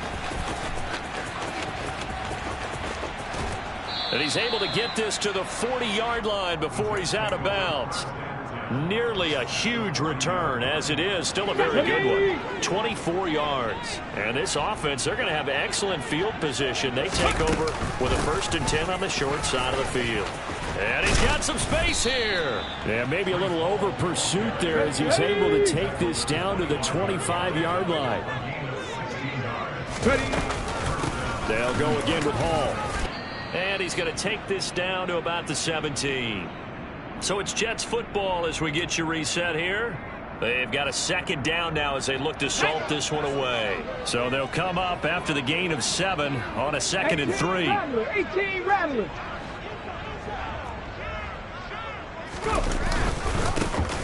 And he's able to get this to the 40-yard line before he's out of bounds. Nearly a huge return as it is. Still a very good one. 24 yards. And this offense, they're going to have excellent field position. They take over with a 1st and 10 on the short side of the field. And he's got some space here. Yeah, maybe a little over pursuit there as he's able to take this down to the 25-yard line. They'll go again with Hall. And he's going to take this down to about the 17. So it's Jets football as we get you reset here. They've got a second down now as they look to salt this one away. So they'll come up after the gain of 7 on a 2nd and 3. 18 Rattlers.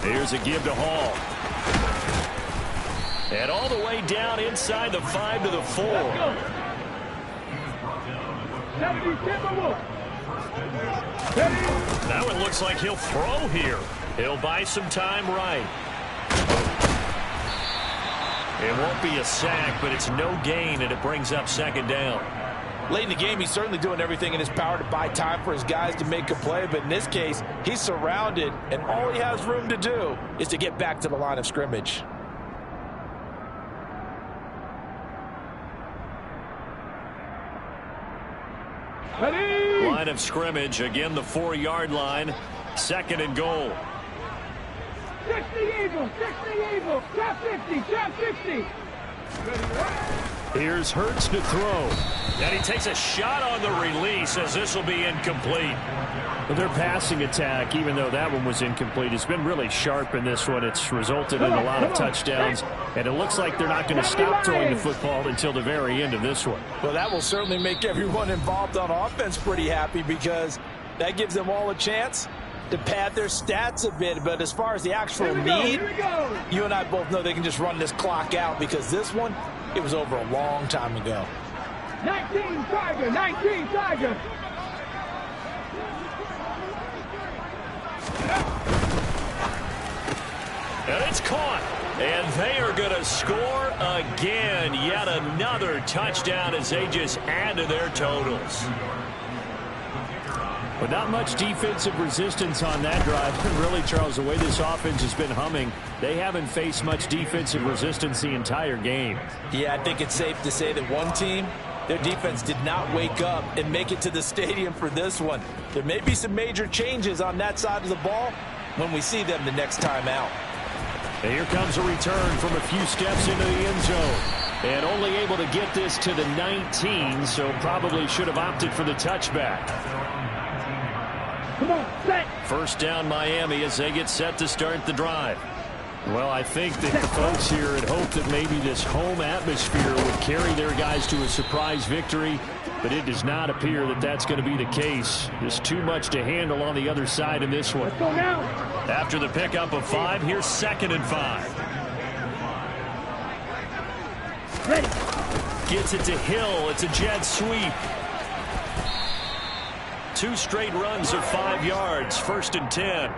Here's a give to Hall. And all the way down inside the 5 to the 4. Now it looks like he'll throw here. He'll buy some time right. It won't be a sack, but it's no gain, and it brings up 2nd down. Late in the game, he's certainly doing everything in his power to buy time for his guys to make a play. But in this case, he's surrounded, and all he has room to do is to get back to the line of scrimmage. Line of scrimmage, again the 4-yard line. 2nd and goal. 60 Eagles, 60 Eagles, trap 50, trap 60. Here's Hurts to throw. And he takes a shot on the release as this will be incomplete. But their passing attack, even though that one was incomplete, has been really sharp in this one. It's resulted in a lot of touchdowns, and it looks like they're not going to stop throwing the football until the very end of this one. Well, that will certainly make everyone involved on offense pretty happy because that gives them all a chance to pad their stats a bit. But as far as the actual need, you and I both know they can just run this clock out because this one, it was over a long time ago. 19 Tiger, 19 Tiger. And it's caught. And they are going to score again. Yet another touchdown as they just add to their totals. But not much defensive resistance on that drive. Really, Charles, the way this offense has been humming, they haven't faced much defensive resistance the entire game. Yeah, I think it's safe to say that one team, their defense did not wake up and make it to the stadium for this one. There may be some major changes on that side of the ball when we see them the next time out. And here comes a return from a few steps into the end zone. And only able to get this to the 19, so probably should have opted for the touchback. Come on, set. First down Miami as they get set to start the drive. Well, I think that the folks here had hoped that maybe this home atmosphere would carry their guys to a surprise victory, but it does not appear that that's going to be the case. There's too much to handle on the other side in this one. Let's go now. After the pickup of 5, here's 2nd and 5. Ready. Gets it to Hill. It's a jet sweep. 2 straight runs of 5 yards. 1st and 10.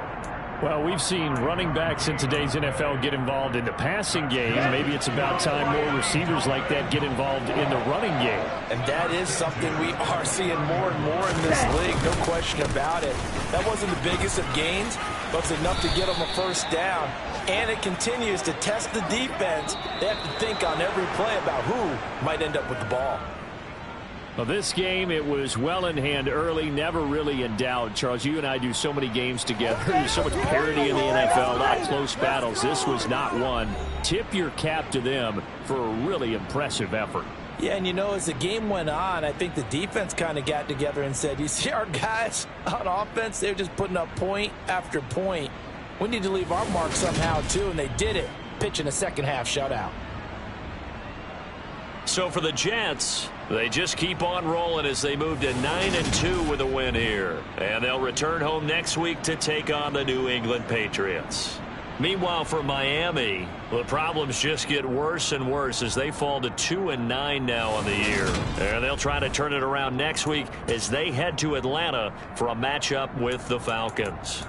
Well, we've seen running backs in today's NFL get involved in the passing game. Maybe it's about time more receivers like that get involved in the running game. And that is something we are seeing more and more in this league, no question about it. That wasn't the biggest of gains, but it's enough to get them a first down. And it continues to test the defense. They have to think on every play about who might end up with the ball. Well, this game, it was well in hand early, never really in doubt. Charles, you and I do so many games together. There's so much parity in the NFL, a lot of close battles. This was not one. Tip your cap to them for a really impressive effort. Yeah, and you know, as the game went on, I think the defense kind of got together and said, you see our guys on offense, they're just putting up point after point. We need to leave our mark somehow, too, and they did it, pitching a second-half shutout. So for the Jets, they just keep on rolling as they move to 9-2 with a win here. And they'll return home next week to take on the New England Patriots. Meanwhile, for Miami, the problems just get worse and worse as they fall to 2-9 now on the year. And they'll try to turn it around next week as they head to Atlanta for a matchup with the Falcons.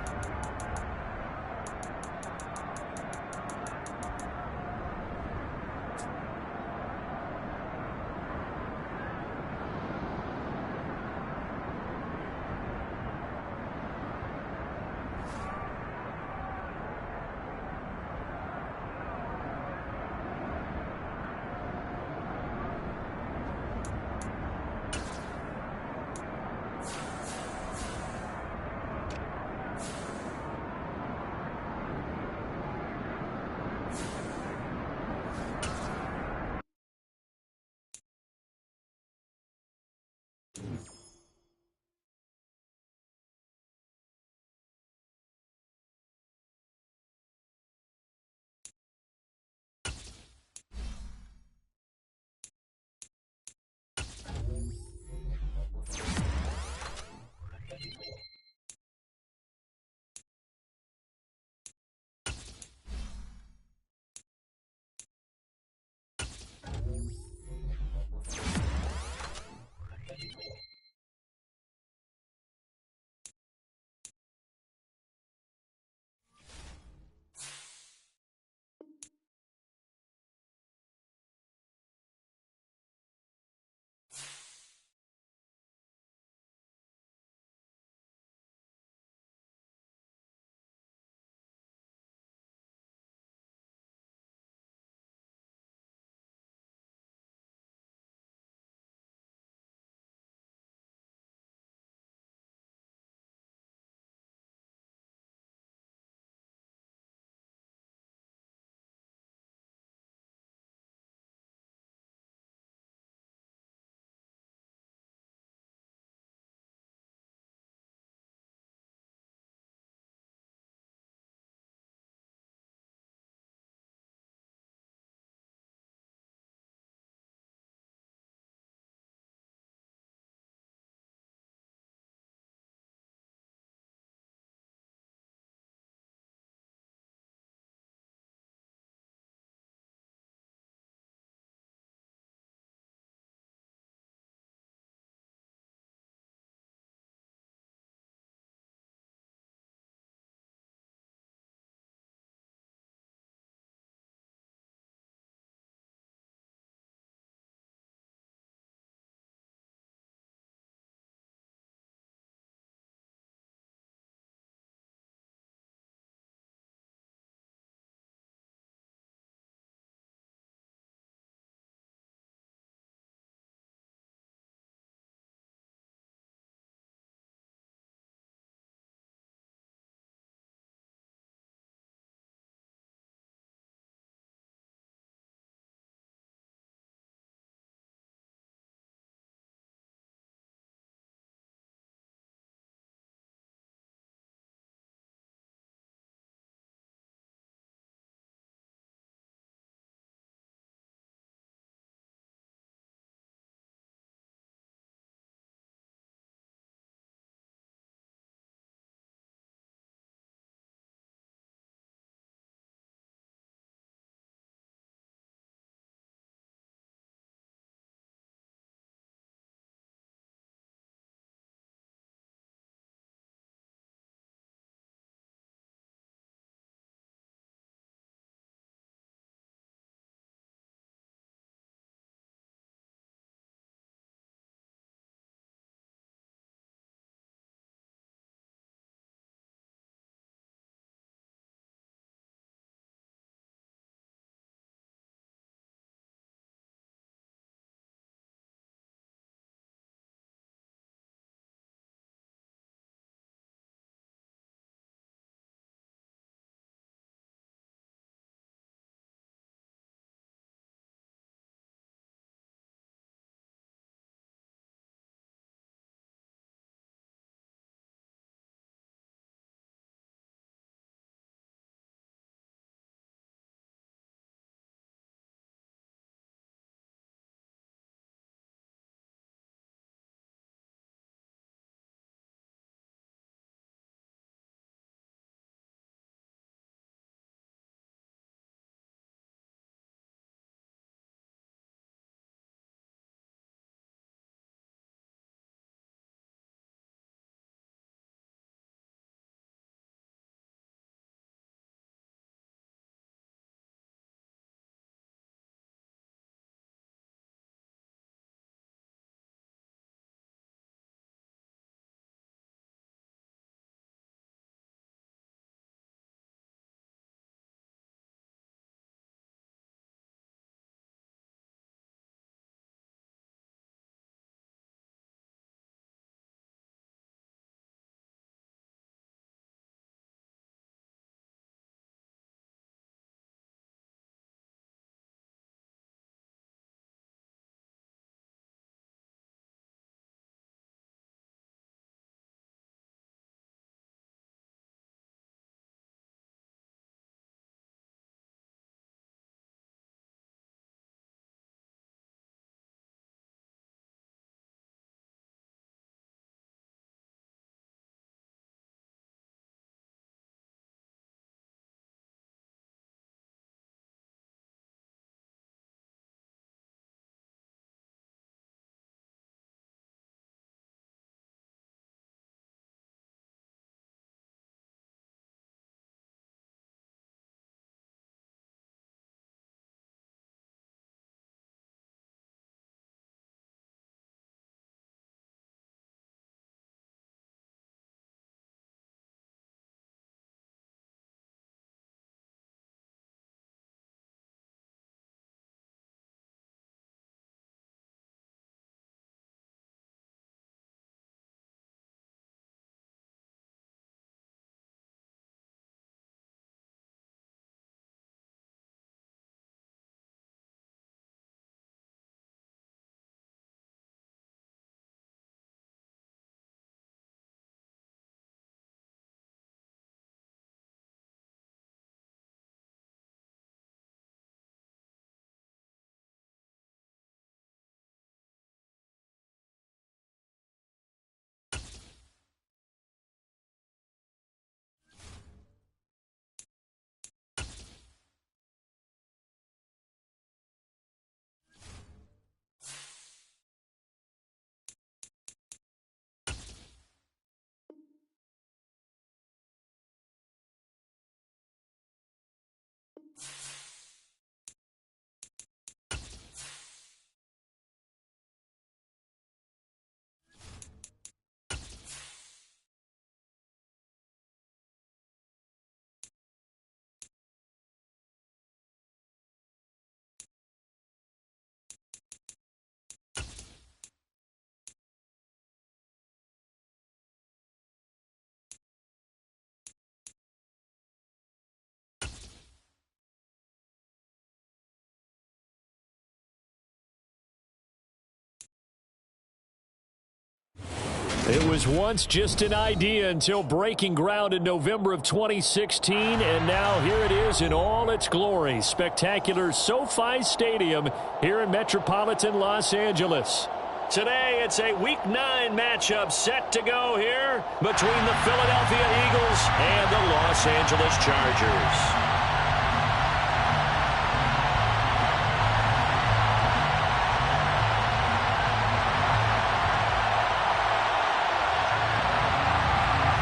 It was once just an idea until breaking ground in November of 2016, and now here it is in all its glory. Spectacular SoFi Stadium here in metropolitan Los Angeles. Today, it's a Week 9 matchup set to go here between the Philadelphia Eagles and the Los Angeles Chargers.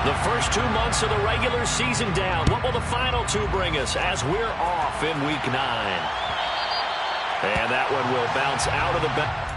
The first 2 months of the regular season down. What will the final 2 bring us as we're off in Week 9? And that one will bounce out of the back.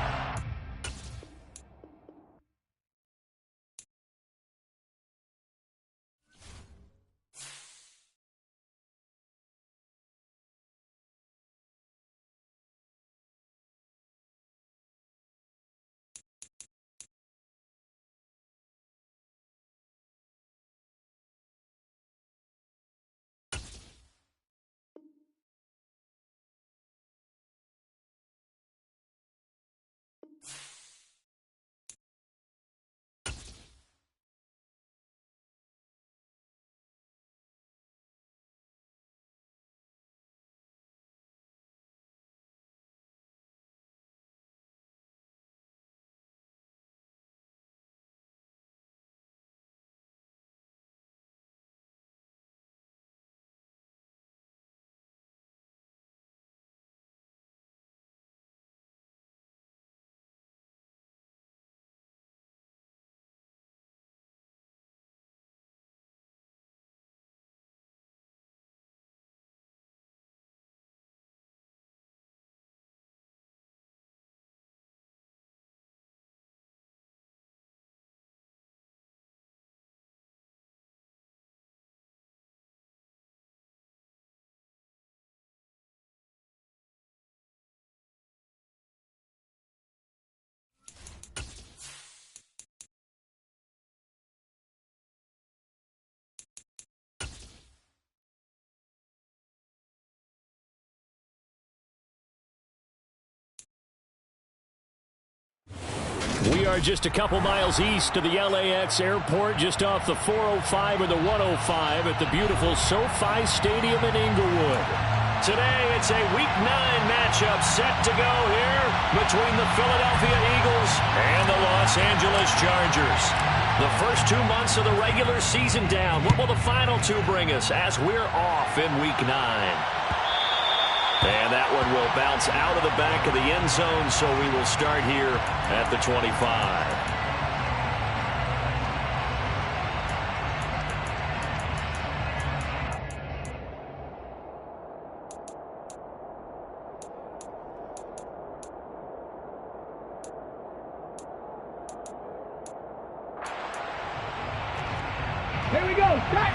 We are just a couple miles east of the LAX airport, just off the 405 or the 105 at the beautiful SoFi Stadium in Inglewood. Today, it's a Week 9 matchup set to go here between the Philadelphia Eagles and the Los Angeles Chargers. The first 2 months of the regular season down. What will the final 2 bring us as we're off in Week 9? And that one will bounce out of the back of the end zone, so we will start here at the 25. Here we go. Set.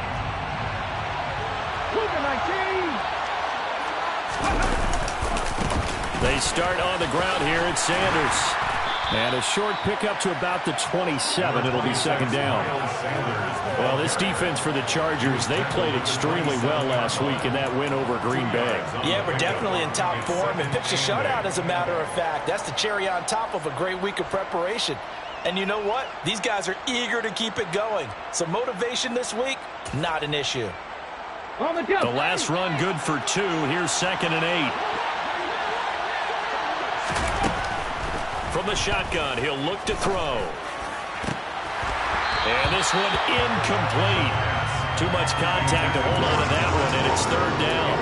Move it, my team. They start on the ground here at Sanders. And a short pickup to about the 27. It'll be second down. Well, this defense for the Chargers, they played extremely well last week in that win over Green Bay. Yeah, we're definitely in top form and pitched a shutout, as a matter of fact. That's the cherry on top of a great week of preparation. And you know what? These guys are eager to keep it going. So motivation this week, not an issue. The last run good for 2. Here's 2nd and 8. From the shotgun, he'll look to throw. And this one incomplete. Too much contact to hold on to that one, and it's 3rd down.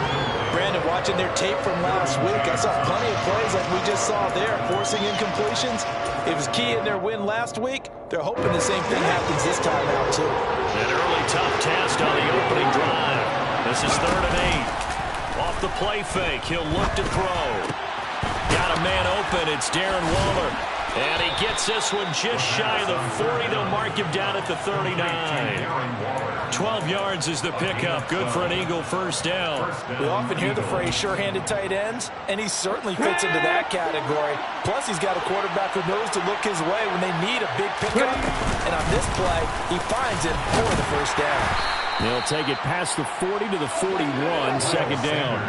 Brandon, watching their tape from last week, I saw plenty of plays like we just saw there, forcing incompletions. It was key in their win last week. They're hoping the same thing happens this time out, too. An early tough test on the opening drive. This is 3rd and 8. Off the play fake, he'll look to throw. Got a man open. It's Darren Waller. And he gets this one just shy of the 40. They'll mark him down at the 39. 12 yards is the pickup. Good for an Eagle first down. We often hear the phrase sure-handed tight ends, and he certainly fits into that category. Plus, he's got a quarterback who knows to look his way when they need a big pickup. And on this play, he finds him for the first down. They'll take it past the 40 to the 41, second down.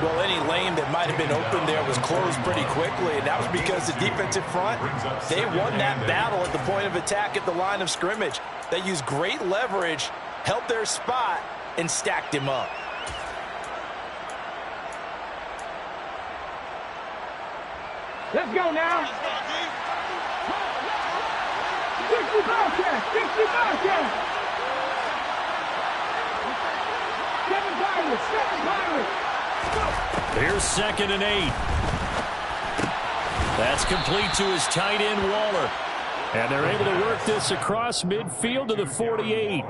Well, any lane that might have been open there was closed pretty quickly, and that was because the defensive front, they won that battle at the point of attack at the line of scrimmage. They used great leverage, held their spot, and stacked him up. Let's go now. 60 Bobcats, 60 Bobcats. 7 Pirates, 7 Pirates. Here's 2nd and 8. That's complete to his tight end, Waller. And they're able to work this across midfield to the 48.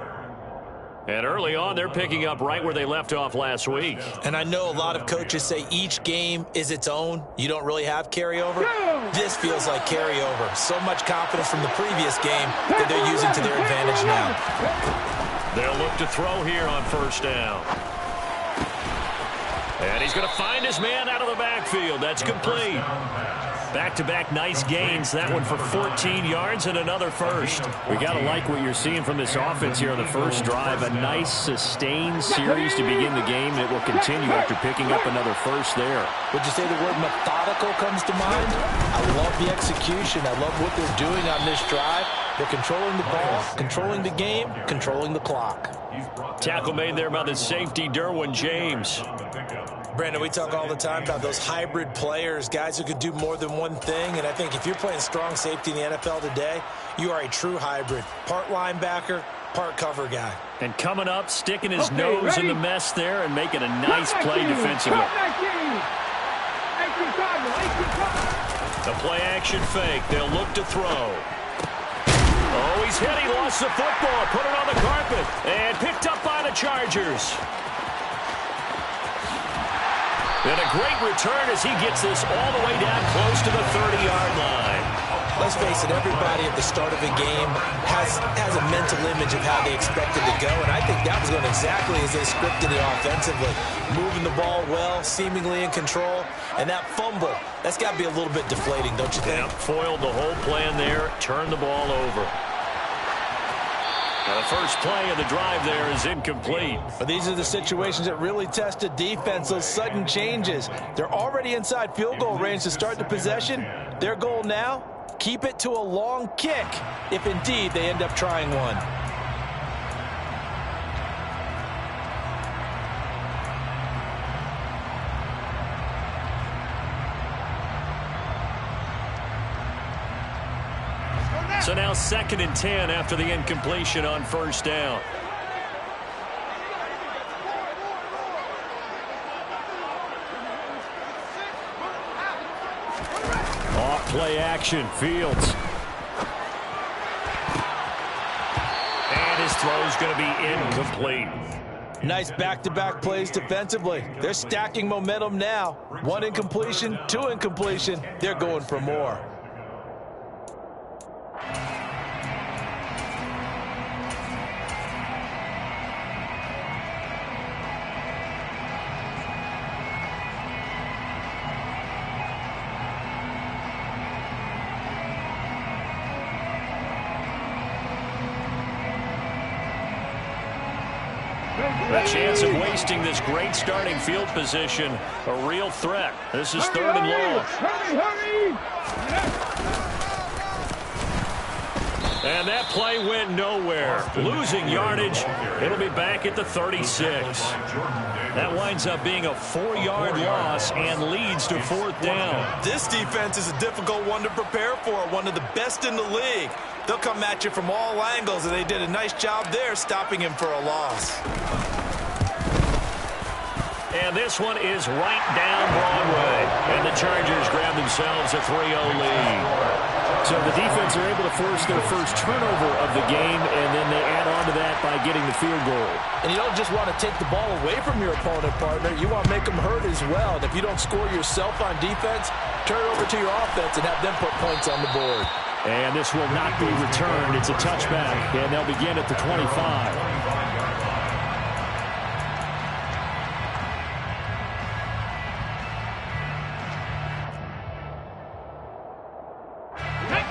And early on, they're picking up right where they left off last week. And I know a lot of coaches say each game is its own. You don't really have carryover. This feels like carryover. So much confidence from the previous game that they're using to their advantage now. They'll look to throw here on 1st down. And he's going to find his man out of the backfield. That's complete. Back-to-back nice gains. That one for 14 yards and another first. We got to like what you're seeing from this offense here on the first drive. A nice sustained series to begin the game, and it will continue after picking up another first there. Would you say the word methodical comes to mind? I love the execution. I love what they're doing on this drive. They're controlling the ball, controlling the game, controlling the clock. Tackle made there by the safety, Derwin James. Brandon, we talk all the time about those hybrid players, guys who could do more than one thing. And I think if you're playing strong safety in the NFL today, you are a true hybrid. Part linebacker, part cover guy. And coming up, sticking his nose in the mess there and making a nice play defensively. The play action fake. They'll look to throw. Oh, he's hit. He lost the football. Put it on the carpet. And picked up by the Chargers. And a great return as he gets this all the way down close to the 30-yard line. Let's face it, everybody at the start of a game has a mental image of how they expect it to go, and I think that was going exactly as they scripted it offensively. Moving the ball well, seemingly in control, and that fumble, that's got to be a little bit deflating, don't you think? Yep, foiled the whole plan there, turned the ball over. Now the first play of the drive there is incomplete. But these are the situations that really test a defense, those sudden changes. They're already inside field goal range to start the possession. Their goal now, keep it to a long kick, if indeed they end up trying one. So now 2nd and 10 after the incompletion on 1st down. Off play action, Fields. And his throw's going to be incomplete. Nice back-to-back plays defensively. They're stacking momentum now. 1 incompletion, 2 incompletion. They're going for more. A chance of wasting this great starting field position. A real threat. This is 3rd and long. Hurry! And that play went nowhere. Losing yardage. It'll be back at the 36. That winds up being a 4-yard loss and leads to 4th down. This defense is a difficult one to prepare for, one of the best in the league. They'll come at you from all angles, and they did a nice job there stopping him for a loss. And this one is right down Broadway. And the Chargers grab themselves a 3-0 lead. So the defense are able to force their first turnover of the game, and then they add on to that by getting the field goal. And you don't just want to take the ball away from your opponent, partner. You want to make them hurt as well. And if you don't score yourself on defense, turn it over to your offense and have them put points on the board. And this will not be returned. It's a touchback, and they'll begin at the 25.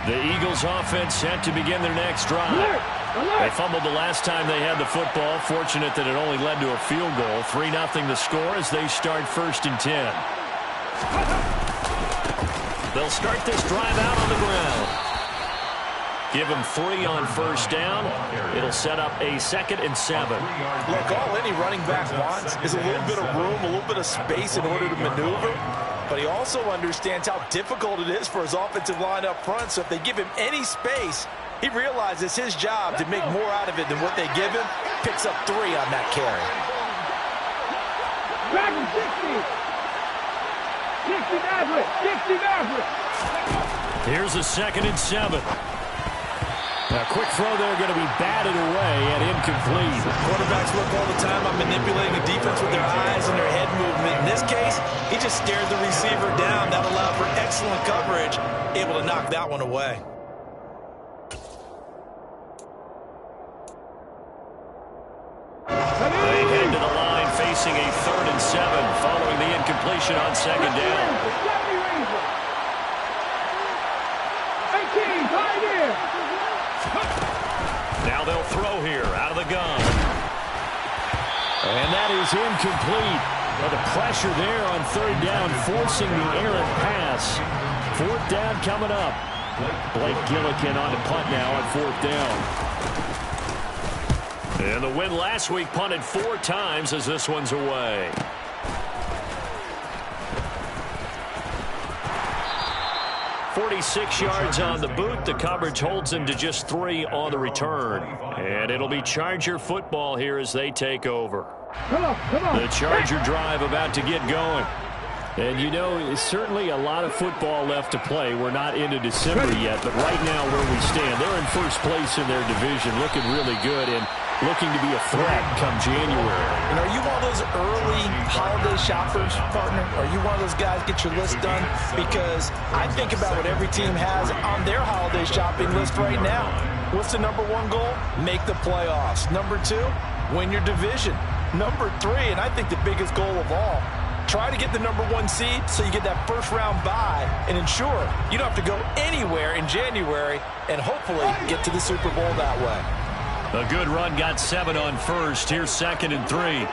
The Eagles offense set to begin their next drive. They fumbled the last time they had the football. Fortunate that it only led to a field goal. 3-0 the score as they start 1st and 10. They'll start this drive out on the ground. Give them 3 on 1st down. It'll set up a 2nd and 7. Look, all any running back wants is a little bit of room, a little bit of space in order to maneuver. But he also understands how difficult it is for his offensive line up front. So if they give him any space, he realizes it's his job to make more out of it than what they give him. Picks up 3 on that carry. Back to 60. 60 Maverick. Here's a 2nd and 7. A quick throw there going to be batted away and incomplete. Quarterbacks look all the time on manipulating the defense with their eyes and their head movement. In this case, he just stared the receiver down. That allowed for excellent coverage, able to knock that one away. They head to the line facing a 3rd and 7 following the incompletion on 2nd down. 18, pioneer. Now they'll throw here out of the gun. And that is incomplete. Well, the pressure there on 3rd down, forcing the errant pass. 4th down coming up. Blake Gillikin on the punt now on 4th down. And the win last week punted 4 times as this one's away. .46 yards on the boot. The coverage holds him to just 3 on the return. And it'll be Charger football here as they take over. Come on. The Charger drive about to get going. And you know, it's certainly a lot of football left to play. We're not into December yet, but right now where we stand, they're in 1st place in their division, looking really good and looking to be a threat come January. And are you one of those early holiday shoppers, partner? Are you one of those guys get your list done? Because I think about what every team has on their holiday shopping list right now. What's the number 1 goal? Make the playoffs. Number 2, win your division. Number 3, and I think the biggest goal of all, try to get the number 1 seed so you get that 1st round bye and ensure you don't have to go anywhere in January and hopefully get to the Super Bowl that way. A good run got 7 on 1st. Here's 2nd and 3.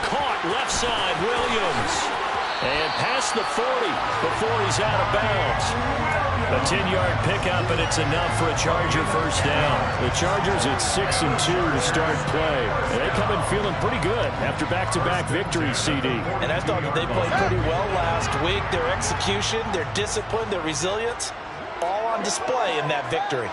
Caught left side, Williams. And past the 40 before he's out of bounds. A 10-yard pickup, and it's enough for a Charger 1st down. The Chargers at 6 and 2 to start play. And they come in feeling pretty good after back-to-back victories, CD. And I thought that they played pretty well last week. Their execution, their discipline, their resilience, all on display in that victory.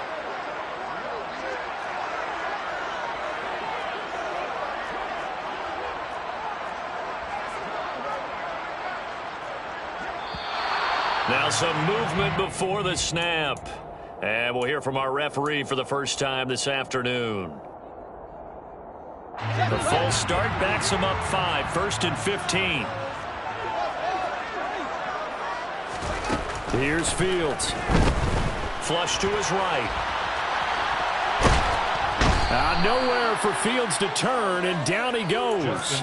Now some movement before the snap. And we'll hear from our referee for the first time this afternoon. The full start backs him up 5, 1st and 15. Here's Fields. Flush to his right. Nowhere for Fields to turn, and down he goes.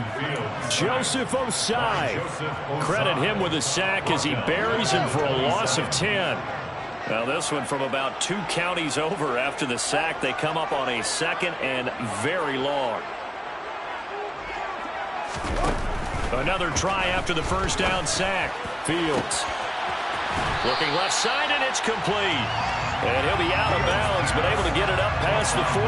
Joseph Osai. Credit him with a sack as he buries him for a loss of 10. Now this one from about 2 counties over after the sack. They come up on a 2nd and very long. Another try after the 1st down sack. Fields. Looking left side, and it's complete. And he'll be out of bounds, but able to get it up past the 45.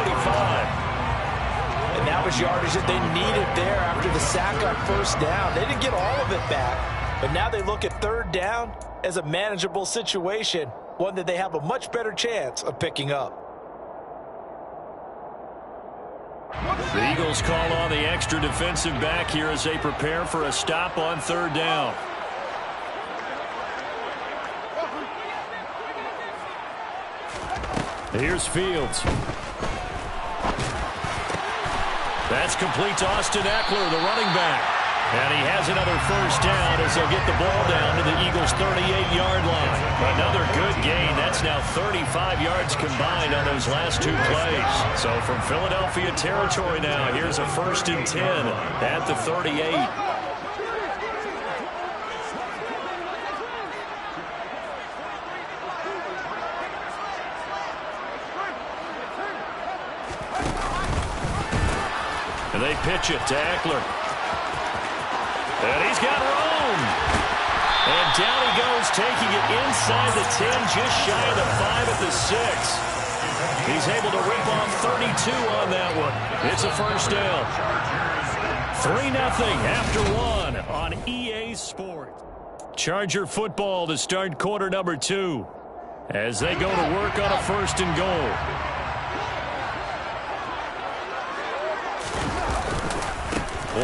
And that was yardage that they needed there after the sack on 1st down. They didn't get all of it back, but now they look at 3rd down as a manageable situation, one that they have a much better chance of picking up. The Eagles call on the extra defensive back here as they prepare for a stop on 3rd down. Here's Fields. That's complete to Austin Eckler, the running back. And he has another first down as they'll get the ball down to the Eagles' 38-yard line. Another good gain. That's now 35 yards combined on those last two plays. So from Philadelphia territory now, here's a 1st and 10 at the 38. And they pitch it to Eckler. And he's got room. And down he goes, taking it inside the 10, just shy of the 5 at the 6. He's able to rip off 32 on that one. It's a first down. 3-0 after 1 on EA Sports. Charger football to start quarter number 2 as they go to work on a 1st and goal.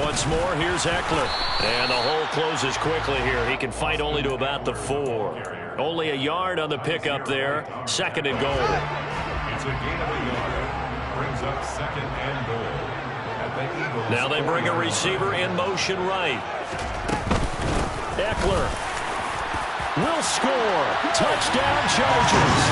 Once more, here's Eckler. And the hole closes quickly here. He can fight only to about the 4. Only a yard on the pickup there. 2nd and goal. It's a gain of a yard. Brings up 2nd and goal. At the Eagles. Now they bring a receiver in motion right. Eckler will score. Touchdown, Chargers.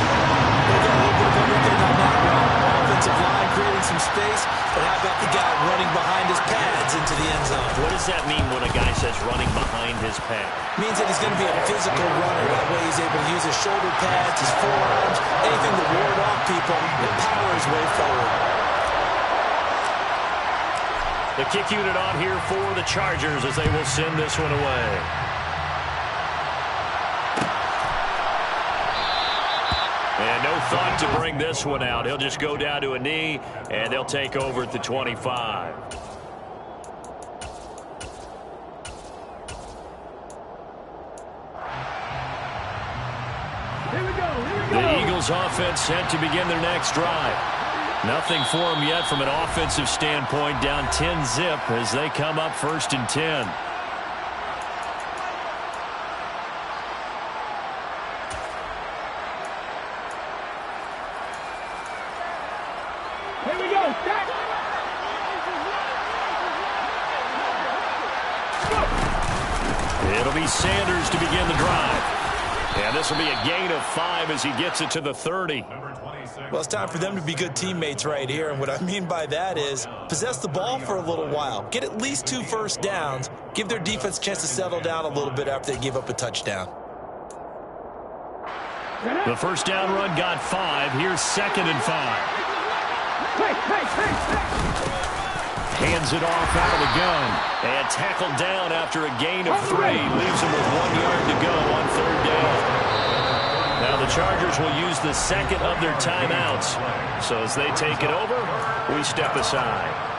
They got a little bit of everything on that one. Offensive line creating some space, but how about the guy running behind his pads into the end zone? What does that mean when a guy says running behind his pad? Means that he's going to be a physical runner. That way he's able to use his shoulder pads, his forearms, anything to ward off people and power his way forward. The kick unit on here for the Chargers as they will send this one away. And no thought to bring this one out. He'll just go down to a knee, and they'll take over at the 25. The Eagles offense set to begin their next drive. Nothing for them yet from an offensive standpoint, down 10-zip as they come up 1st and 10. Here we go. Start. It'll be Sanders to begin the drive. And this will be a gain of 5 as he gets it to the 30. Well, it's time for them to be good teammates right here. And what I mean by that is possess the ball for a little while. Get at least 2 first downs. Give their defense a chance to settle down a little bit after they give up a touchdown. The first down run got 5. Here's 2nd and 5. Hands it off out of the gun. And tackled down after a gain of 3. Leaves him with 1 yard to go on 3rd down. Now the Chargers will use the 2nd of their timeouts. So as they take it over, we step aside.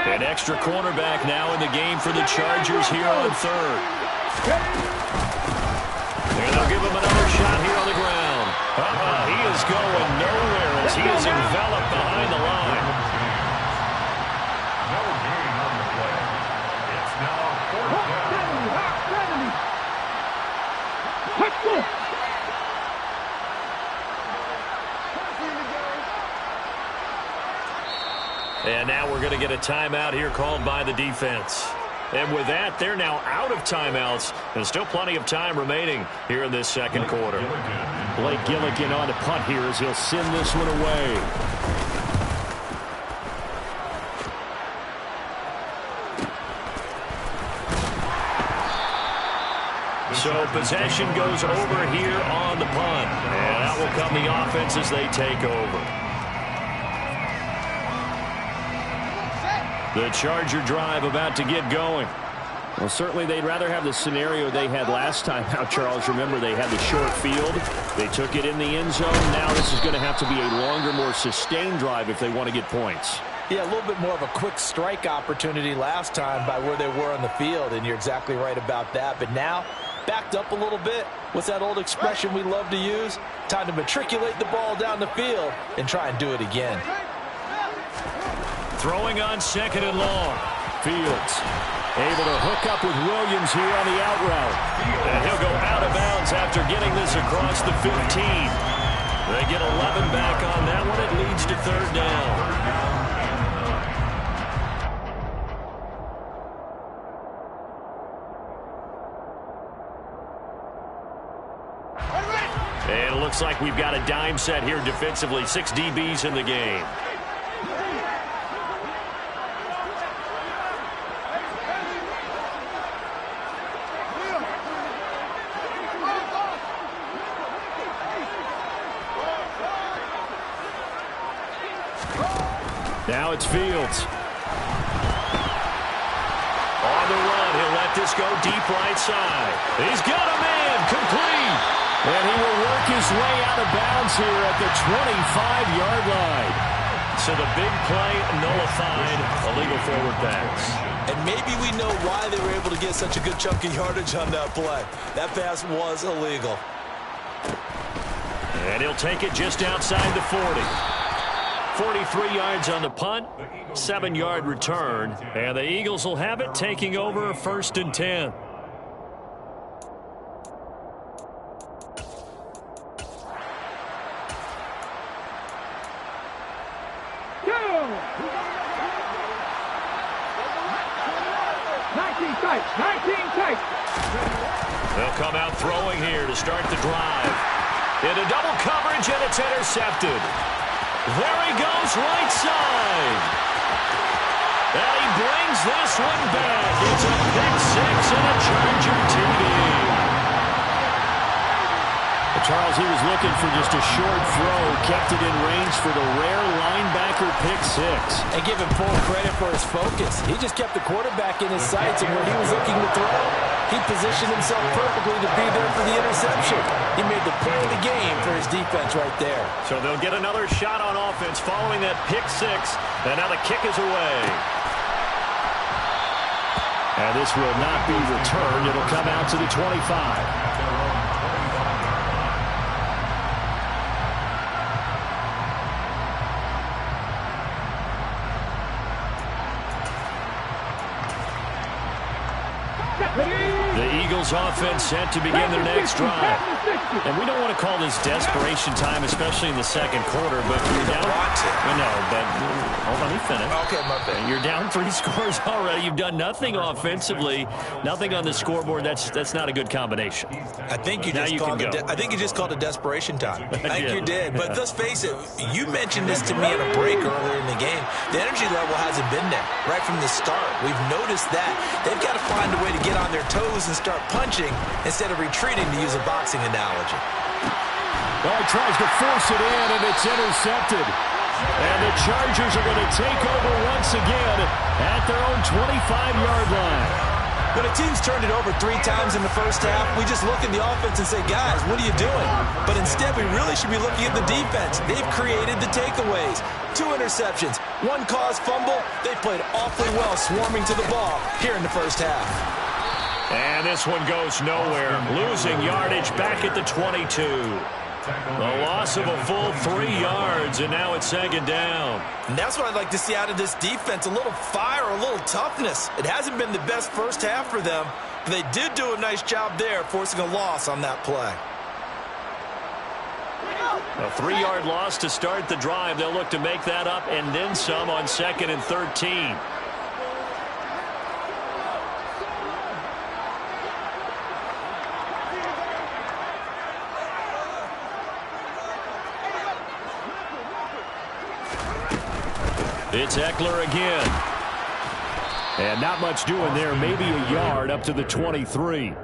An extra cornerback now in the game for the Chargers here on 3rd. And they'll give him another shot here on the ground. He is going nowhere as he is enveloped behind the line. No gain on the play. It's now 4th down. And now we're going to get a timeout here called by the defense. And with that, they're now out of timeouts. And still plenty of time remaining here in this 2nd quarter. Blake Gillikin on the punt here as he'll send this one away. So possession goes over here on the punt. And out will come the offense as they take over. The Charger drive about to get going. Well, certainly they'd rather have the scenario they had last time out, Charles. Remember, they had the short field. They took it in the end zone. Now this is going to have to be a longer, more sustained drive if they want to get points. Yeah, a little bit more of a quick strike opportunity last time by where they were on the field, and you're exactly right about that. But now backed up a little bit. What's that old expression we love to use? Time to matriculate the ball down the field and try and do it again. Throwing on second and long. Fields able to hook up with Williams here on the out route. And he'll go out of bounds after getting this across the 15. They get 11 back on that one. It leads to third down. And it looks like we've got a dime set here defensively. 6 DBs in the game. Now it's Fields. On the run, he'll let this go deep right side. He's got a man, complete. And he will work his way out of bounds here at the 25-yard line. So the big play nullified, illegal forward pass. And maybe we know why they were able to get such a good chunk of yardage on that play. That pass was illegal. And he'll take it just outside the 40. 43 yards on the punt, 7-yard return, and the Eagles will have it, taking over 1st and 10. They'll come out throwing here to start the drive. Into double coverage, and it's intercepted. There he goes, right side. And he brings this one back. It's a pick 6 and a Charger TD. Charles, he was looking for just a short throw, kept it in range for the rare linebacker pick 6. And give him full credit for his focus. He just kept the quarterback in his sights, and when he was looking to throw, he positioned himself perfectly to be there for the interception. He made the play of the game for his defense right there. So they'll get another shot on offense following that pick 6, and now the kick is away. And this will not be returned. It'll come out to the 25. The Eagles offense set to begin their next drive. And we don't want to call this desperation time, especially in the second quarter, but you're down. No, but hold on, let me finish. Okay, my bad. You're down 3 scores already. You've done nothing offensively, nothing on the scoreboard. That's not a good combination. I think you just called it desperation time. I think you did. But let's face it, you mentioned this to me at a break earlier in the game. The energy level hasn't been there right from the start. We've noticed that. They've got to find a way to get on their toes and start punching instead of retreating, to use a boxing analogy. Well, he tries to force it in, and it's intercepted. And the Chargers are going to take over once again at their own 25-yard line. When a team's turned it over 3 times in the first half, we just look at the offense and say, guys, what are you doing? But instead, we really should be looking at the defense. They've created the takeaways. 2 interceptions, 1 caused fumble. They played awfully well swarming to the ball here in the first half. And this one goes nowhere. Losing yardage back at the 22. The loss of a full 3 yards, and now it's 2nd down. And that's what I'd like to see out of this defense, a little fire, a little toughness. It hasn't been the best first half for them, but they did do a nice job there, forcing a loss on that play. A 3-yard loss to start the drive. They'll look to make that up and then some on 2nd and 13. It's Eckler again. And not much doing there. Maybe a yard up to the 23.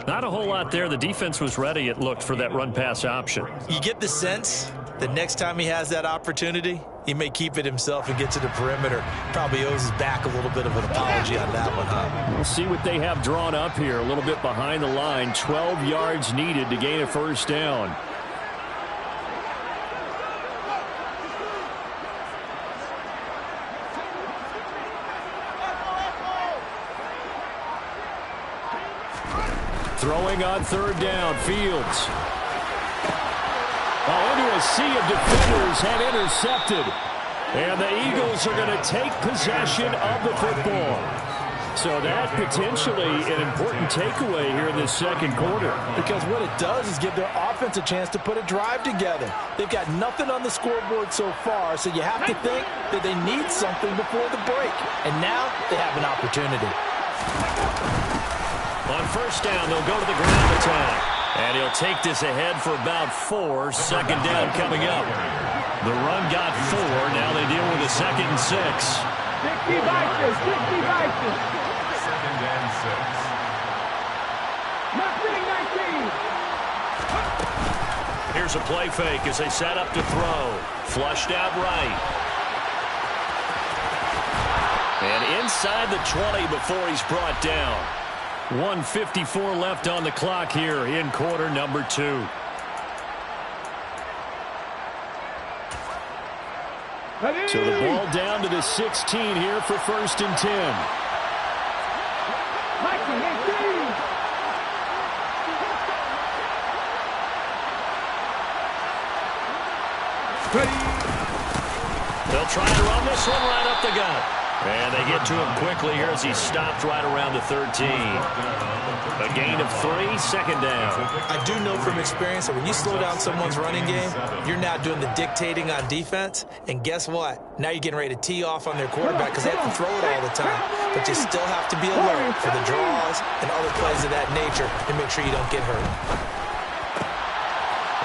Not a whole lot there. The defense was ready, it looked, for that run-pass option. You get the sense that next time he has that opportunity, he may keep it himself and get to the perimeter. Probably owes his back a little bit of an apology on that one, huh? We'll see what they have drawn up here. A little bit behind the line. 12 yards needed to gain a first down. Throwing on third down, Fields. Into a sea of defenders and intercepted. And the Eagles are going to take possession of the football. So that potentially an important takeaway here in this second quarter. Because what it does is give their offense a chance to put a drive together. They've got nothing on the scoreboard so far, so you have to think that they need something before the break. And now they have an opportunity. On first down, they'll go to the ground attack. And he'll take this ahead for about 4. Second down coming up. The run got 4. Now they deal with a 2nd and 6. 60 Vikings, 60 Vikings. 2nd and 6. Nothing 19. Here's a play fake as they set up to throw. Flushed out right. And inside the 20 before he's brought down. 1:54 left on the clock here in quarter number 2. So the ball down to the 16 here for 1st and 10. They'll try to run this one right up the gut. And they get to him quickly here as he stopped right around the 13. A gain of 3, second down. I do know from experience that when you slow down someone's running game, you're now doing the dictating on defense. And guess what? Now you're getting ready to tee off on their quarterback because they have to throw it all the time. But you still have to be alert for the draws and other plays of that nature to make sure you don't get hurt.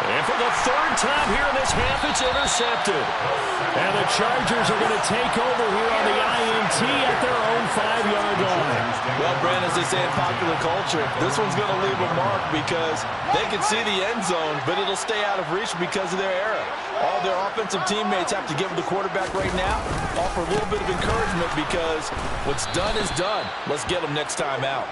And for the 3rd time here in this half, it's intercepted. And the Chargers are going to take over here on the INT at their own 5-yard line. Well, Brandon, as they say in popular culture, this one's going to leave a mark because they can see the end zone, but it'll stay out of reach because of their error. All their offensive teammates have to give the quarterback right now, offer a little bit of encouragement because what's done is done. Let's get them next time out.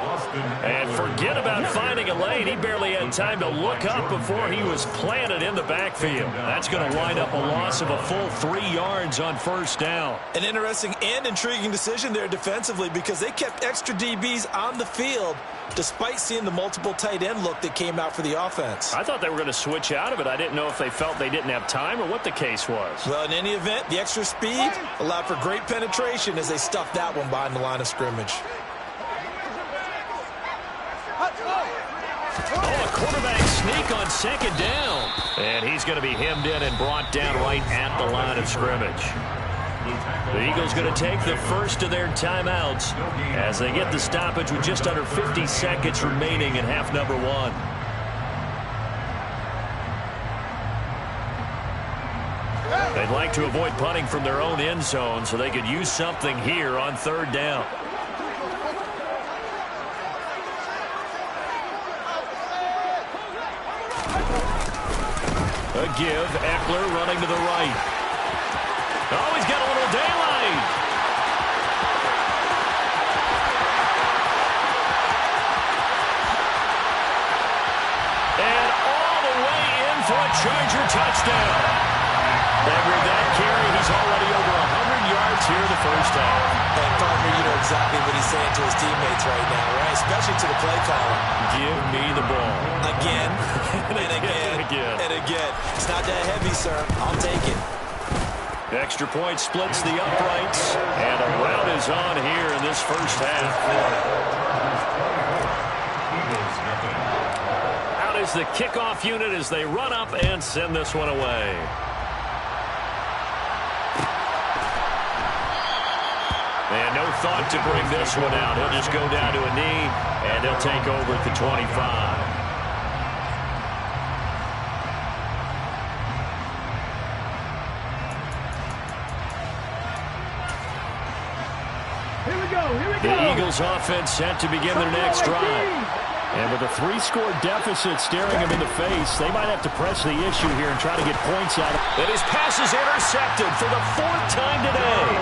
And forget about finding a lane. He barely had time to look up before he was planted in the backfield. That's going to wind up a loss of a full 3 yards on first down. An interesting and intriguing decision there defensively because they kept extra DBs on the field despite seeing the multiple tight end look that came out for the offense. I thought they were going to switch out of it. I didn't know if they felt they didn't have time or what the case was. Well, in any event, the extra speed allowed for great penetration as they stuffed that one behind the line of scrimmage. Oh, a quarterback sneak on second down. And he's going to be hemmed in and brought down right at the line of scrimmage. The Eagles going to take the first of their timeouts as they get the stoppage with just under 50 seconds remaining in half number 1. They'd like to avoid punting from their own end zone so they could use something here on 3rd down. A give, Eckler running to the right. Oh, he's got a little daylight. And all the way in for a Charger touchdown. And with that carry, he's already over 100 yards here in the first half. And partner, you know exactly what he's saying to his teammates right now, right? Especially to the play caller. Give me the ball. Again, and again, and again. It's not that heavy, sir. I'll take it. Extra point splits the uprights, and a rout is on here in this first half. Out is the kickoff unit as they run up and send this one away. And no thought to bring this one out. He'll just go down to a knee, and they'll take over at the 25. The Eagles offense set to begin their next drive. And with a 3-score deficit staring them in the face, they might have to press the issue here and try to get points out of it. And his pass is intercepted for the 4th time today.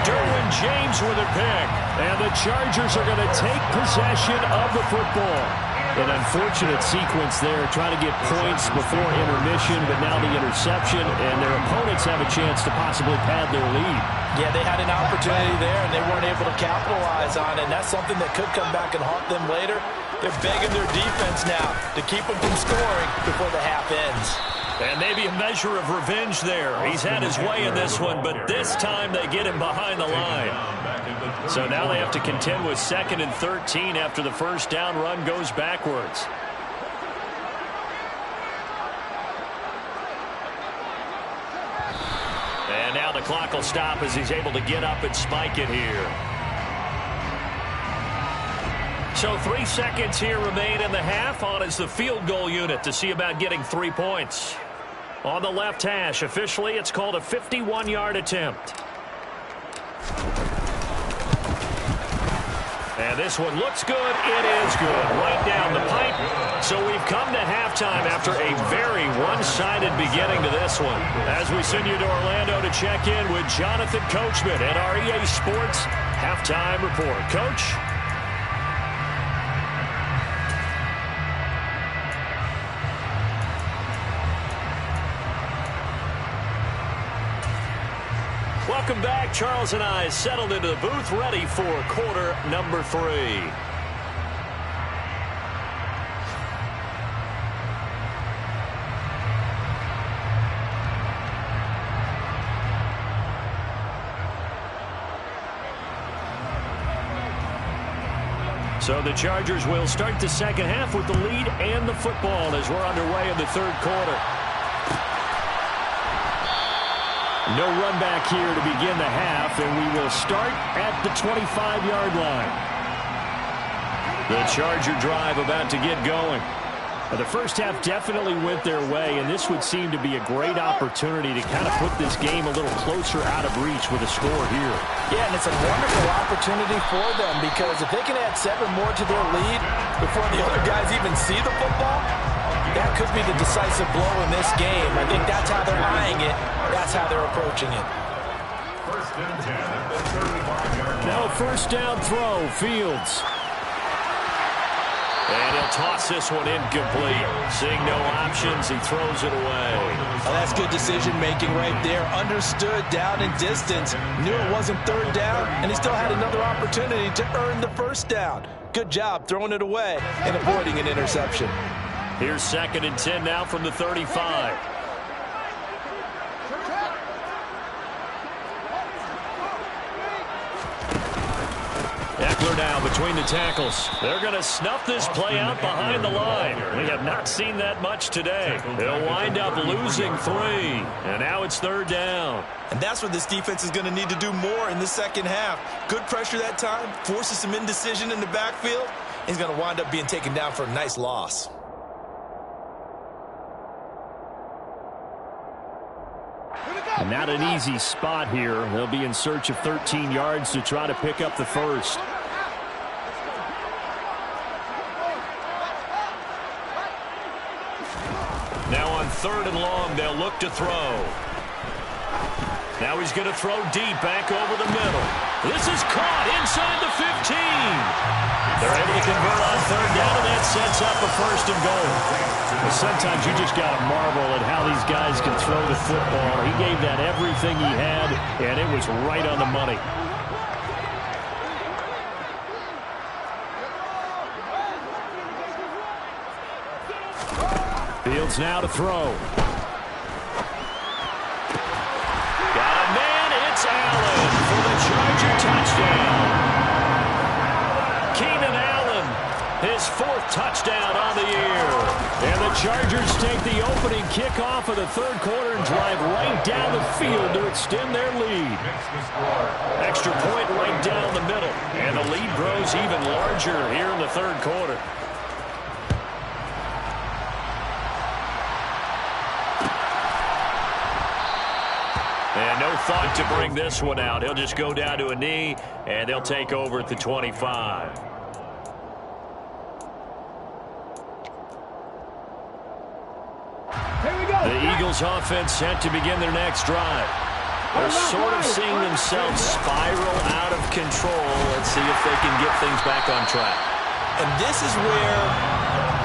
Derwin James with a pick. And the Chargers are going to take possession of the football. An unfortunate sequence there, trying to get points before intermission, but now the interception, and their opponent Hornets have a chance to possibly pad their lead. Yeah, they had an opportunity there, and they weren't able to capitalize on it. And that's something that could come back and haunt them later. They're begging their defense now to keep them from scoring before the half ends. And maybe a measure of revenge there. He's had his way in this one, but this time they get him behind the line. So now they have to contend with 2nd and 13 after the first down run goes backwards. And now the clock will stop as he's able to get up and spike it here. So 3 seconds here remain in the half. On is the field goal unit to see about getting 3 points. On the left hash, officially it's called a 51-yard attempt. And this one looks good. It is good. Right down the pipe. So we've come to halftime after a very one-sided beginning to this one. As we send you to Orlando to check in with Jonathan Coachman at our EA Sports Halftime Report. Coach? Welcome back. Charles and I settled into the booth, ready for quarter number 3. So the Chargers will start the second half with the lead and the football as we're underway in the third quarter. No run back here to begin the half, and we will start at the 25-yard line. The Charger drive about to get going. The first half definitely went their way, and this would seem to be a great opportunity to kind of put this game a little closer out of reach with a score here. Yeah, and it's a wonderful opportunity for them because if they can add 7 more to their lead before the other guys even see the football, that could be the decisive blow in this game. I think that's how they're eyeing it. That's how they're approaching it. First and 10 at the 35-yard line. Now first down throw, Fields. And he'll toss this one incomplete. Seeing no options, he throws it away. Oh, that's good decision-making right there. Understood down and distance. Knew it wasn't third down, and he still had another opportunity to earn the first down. Good job throwing it away and avoiding an interception. Here's 2nd and 10 now from the 35. Eckler now between the tackles. They're going to snuff this play out behind the line. We have not seen that much today. They'll wind up losing 3. And now it's third down. And that's what this defense is going to need to do more in the second half. Good pressure that time, forces some indecision in the backfield. He's going to wind up being taken down for a nice loss. Not an easy spot here. They'll be in search of 13 yards to try to pick up the first. Now on 3rd and long, they'll look to throw. Now he's going to throw deep back over the middle. This is caught inside the 15. They're able to convert on 3rd down, and that sets up a 1st and goal. Well, sometimes you just got to marvel at how these guys can throw the football. He gave that everything he had, and it was right on the money. Fields now to throw. Got a man, it's Allen for the Charger touchdown. Keenan Allen, his 4th touchdown on the year. And the Chargers take the opening kickoff of the third quarter and drive right down the field to extend their lead. Extra point right down the middle. And the lead grows even larger here in the third quarter. And no thought to bring this one out. He'll just go down to a knee, and they'll take over at the 25. Here we go. The Eagles offense set to begin their next drive. They're sort of seeing themselves spiral out of control. Let's see if they can get things back on track. And this is where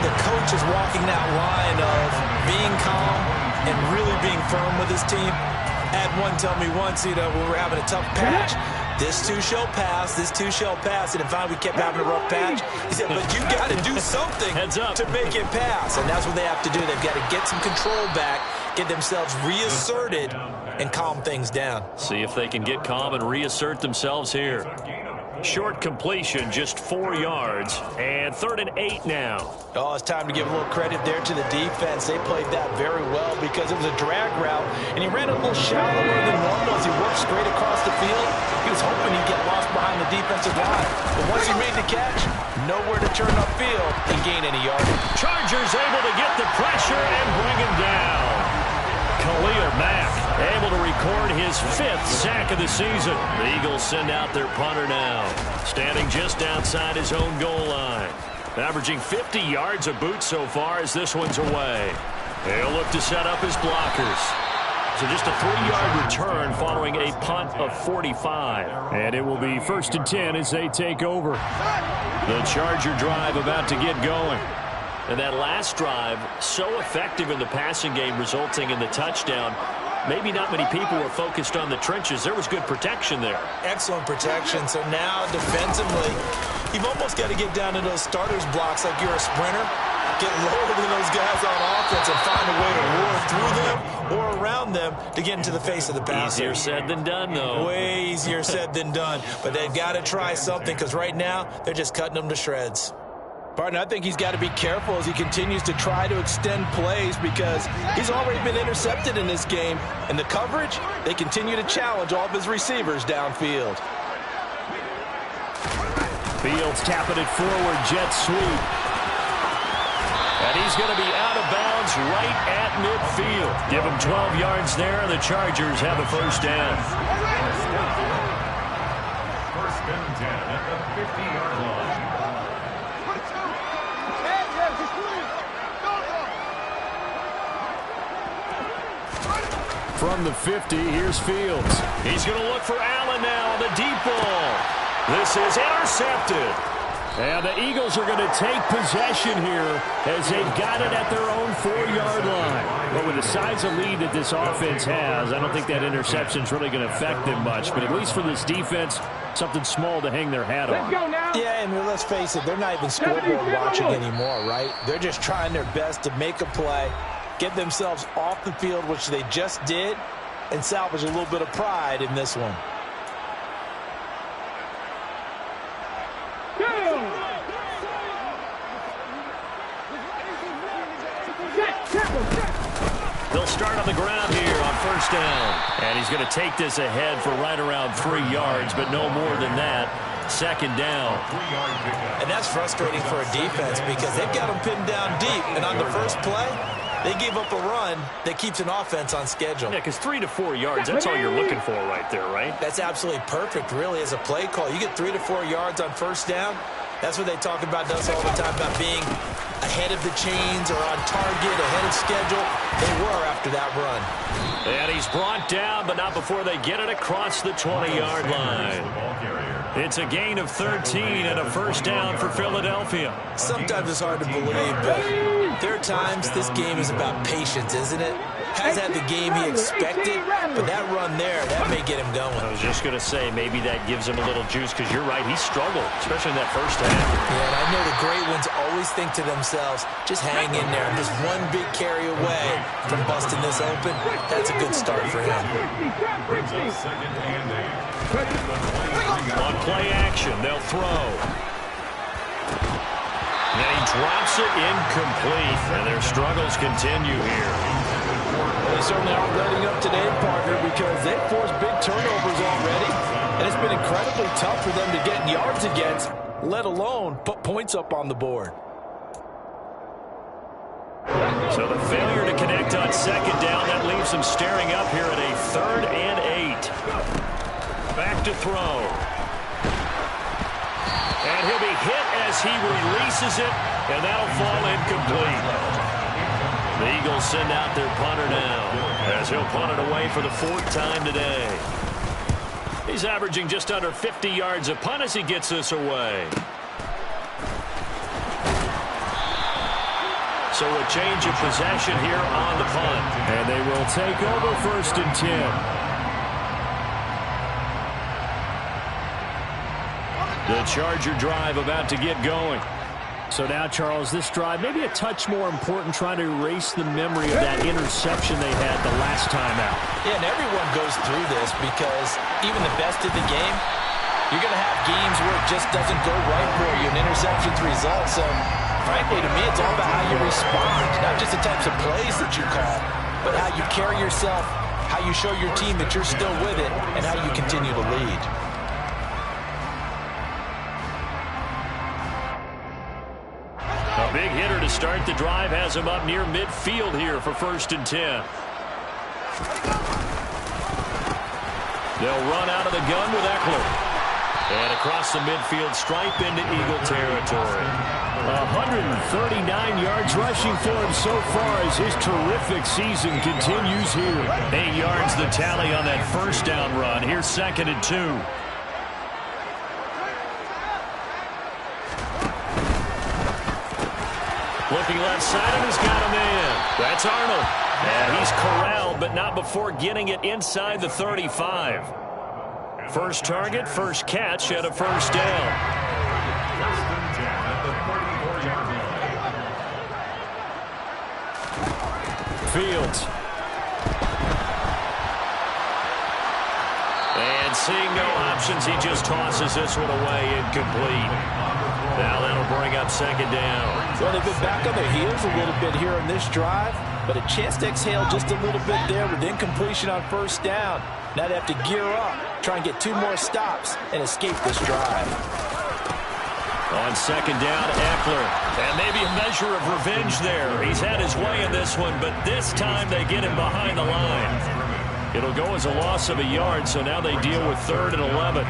the coach is walking that line of being calm and really being firm with his team. Had one tell me once, when we were having a tough patch, this too shall pass, this too shall pass. And finally we kept having a rough patch. He said, but you got to do something to make it pass. And that's what they have to do. They've got to get some control back, get themselves reasserted, and calm things down. See if they can get calm and reassert themselves here. Short completion, just 4 yards, and 3rd and 8 now. Oh, it's time to give a little credit there to the defense. They played that very well because it was a drag route, and he ran a little shallower than normal as he worked straight across the field. He was hoping he'd get lost behind the defensive line, but once he made the catch, nowhere to turn upfield and gain any yardage. Chargers able to get the pressure and bring him down. Khalil Mack able to record his 5th sack of the season. The Eagles send out their punter now, standing just outside his own goal line. Averaging 50 yards a boot so far as this one's away. He'll look to set up his blockers. So just a 3-yard return following a punt of 45. And it will be 1st and 10 as they take over. The Charger drive about to get going. And that last drive, so effective in the passing game, resulting in the touchdown. Maybe not many people were focused on the trenches. There was good protection there. Excellent protection. So now defensively, you've almost got to get down to those starters blocks like you're a sprinter. Get lower than those guys on offense and find a way to roar through them or around them to get into the face of the passer. Easier said than done, though. Way easier said than done. But they've got to try something because right now they're just cutting them to shreds. Partner, I think he's got to be careful as he continues to try to extend plays because he's already been intercepted in this game. And the coverage, they continue to challenge all of his receivers downfield. Fields tapping it forward, jet sweep. And he's going to be out of bounds right at midfield. Give him 12 yards there, and the Chargers have a 1st down. 1st and 10 at the 50-yard line. From the 50, here's Fields. He's going to look for Allen now on the deep ball. This is intercepted. And the Eagles are going to take possession here as they've got it at their own 4-yard line. But with the size of lead that this offense has, I don't think that interception is really going to affect them much. But at least for this defense, something small to hang their hat on. Let's go now. Yeah, and let's face it, they're not even scoreboard watching anymore, right? They're just trying their best to make a play, get themselves off the field, which they just did, and salvage a little bit of pride in this one. They'll start on the ground here on 1st down. And he's going to take this ahead for right around 3 yards, but no more than that. 2nd down. And that's frustrating for a defense because they've got them pinned down deep. And on the first play, they gave up a run that keeps an offense on schedule. Yeah, because 3 to 4 yards, that's all you're looking for right there, right? That's absolutely perfect, really, as a play call. You get 3 to 4 yards on 1st down. That's what they talk about us all the time, about being ahead of the chains or on target, ahead of schedule. They were after that run. And he's brought down, but not before they get it across the 20-yard line. It's a gain of 13 and a 1st down for Philadelphia. Sometimes it's hard to believe, but there are times this game is about patience, isn't it? Has had the game he expected, but that run there, that may get him going. I was just going to say, maybe that gives him a little juice, because you're right, he struggled, especially in that 1st half. Yeah, and I know the great ones always think to themselves, just hang in there. I'm just one big carry away from busting this open. That's a good start for him. Brings us 2nd and 8. On play action, they'll throw. And he drops it incomplete, and their struggles continue here. They certainly aren't letting up today, partner, because they've forced big turnovers already, and it's been incredibly tough for them to get yards against, let alone put points up on the board. So the failure to connect on 2nd down, that leaves them staring up here at a 3rd and 8. Back to throw. And he'll be hit as he releases it, and that'll fall incomplete. The Eagles send out their punter now, as he'll punt it away for the 4th time today. He's averaging just under 50 yards a punt as he gets this away. So a change of possession here on the punt. And they will take over 1st and 10. The Charger drive about to get going. So now, Charles, this drive maybe a touch more important, trying to erase the memory of that interception they had the last time out. Yeah, and everyone goes through this because even the best in the game, you're going to have games where it just doesn't go right for you, and interceptions result. So, frankly, to me, it's all about how you respond, not just the types of plays that you call, but how you carry yourself, how you show your team that you're still with it, and how you continue to lead. A big hitter to start the drive has him up near midfield here for 1st and 10. They'll run out of the gun with Eckler. And across the midfield stripe into Eagle territory. 139 yards rushing for him so far as his terrific season continues here. 8 yards the tally on that first down run. Here's 2nd and 2. Looking left side, and he's got a man. That's Arnold. And he's corralled, but not before getting it inside the 35. First target, first catch at a 1st down. 1st and 10 at the 34-yard line. Fields. And seeing no options, he just tosses this one away, incomplete. Now that'll bring up 2nd down. Well, they've been back on their heels a little bit here on this drive, but a chance to exhale just a little bit there with incompletion on 1st down. Now they have to gear up, try and get 2 more stops, and escape this drive. On 2nd down, Eckler. And maybe a measure of revenge there. He's had his way in this one, but this time they get him behind the line. It'll go as a loss of a yard, so now they deal with 3rd and 11.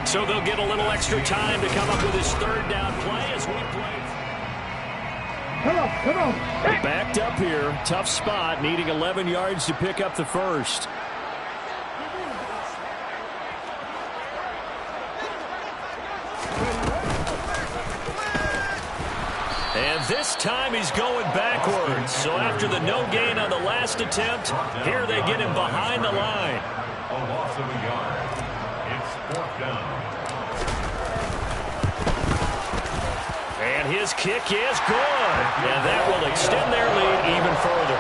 So they'll get a little extra time to come up with his 3rd down play as we play. Come on. Backed up here. Tough spot, needing 11 yards to pick up the first. And this time he's going backwards. So after the no gain on the last attempt, here they get him behind the line. A loss of a yard. It's 4th down. And his kick is good. And that will extend their lead even further.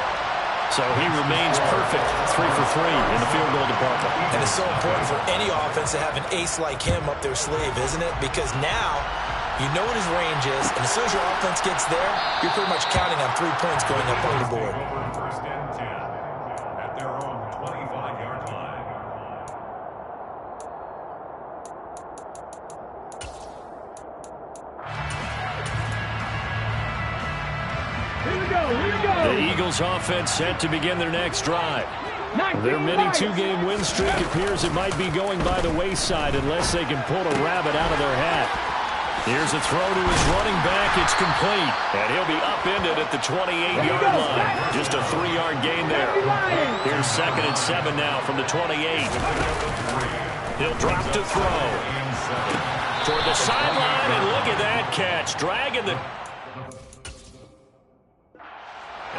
So he remains perfect, 3 for 3 in the field goal department. And it's so important for any offense to have an ace like him up their sleeve, isn't it? Because now you know what his range is, and as soon as your offense gets there, you're pretty much counting on 3 points going up on the board. 1st and 10 at their own 25-yard line. Here we go. The Eagles offense set to begin their next drive. Their mini 2-game win streak appears it might be going by the wayside unless they can pull a rabbit out of their hat. Here's a throw to his running back. It's complete. And he'll be upended at the 28-yard line. Just a 3-yard gain there. Here's 2nd and 7 now from the 28. He'll drop to throw. Toward the sideline, and look at that catch. Dragging the...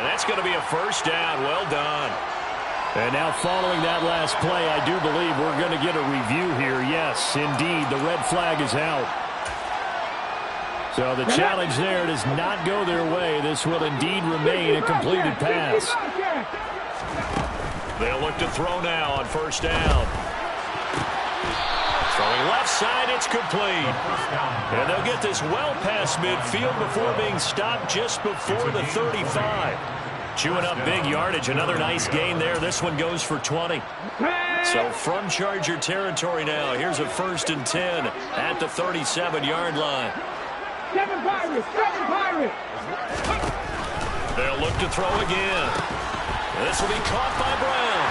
And that's going to be a 1st down. Well done. And now following that last play, I do believe we're going to get a review here. Yes, indeed, the red flag is out. So the challenge there does not go their way. This will indeed remain a completed pass. They'll look to throw now on 1st down. Throwing left side, it's complete. And they'll get this well past midfield before being stopped just before the 35. Chewing up big yardage. Another nice gain there. This one goes for 20. So from Charger territory now, here's a 1st and 10 at the 37-yard line. 7 Pirates. They'll look to throw again. This will be caught by Brown.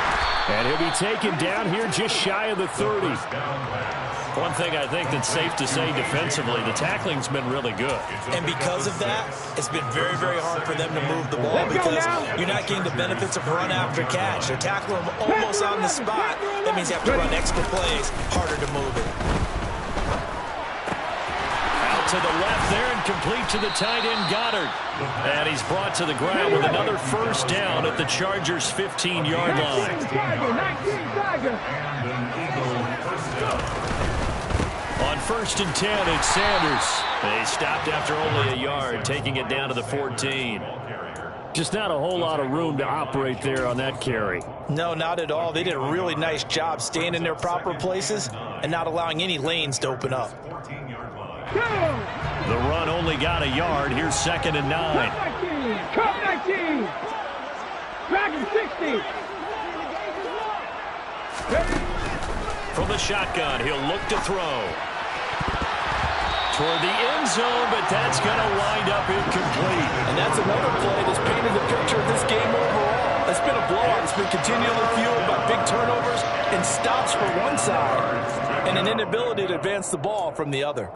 And he'll be taken down here just shy of the 30. One thing I think that's safe to say defensively, the tackling's been really good. And because of that, it's been very, very hard for them to move the ball because you're not getting the benefits of run after catch. They're tackling them almost on the spot. That means you have to run extra plays, harder to move it. Out to the left there and complete to the tight end, Goddard. And he's brought to the ground with another first down at the Chargers' 15-yard line. On 1st and 10, it's Sanders. They stopped after only a yard, taking it down to the 14. Just not a whole lot of room to operate there on that carry. No, not at all. They did a really nice job staying in their proper places and not allowing any lanes to open up. The run only got a yard. Here's 2nd and 9. Cup 19. Dragon 60. From the shotgun, he'll look to throw. Toward the end zone, but that's going to wind up incomplete. And that's another play that's painted the picture of this game overall. It's been a blowout. It's been continually fueled by big turnovers and stops for one side and an inability to advance the ball from the other.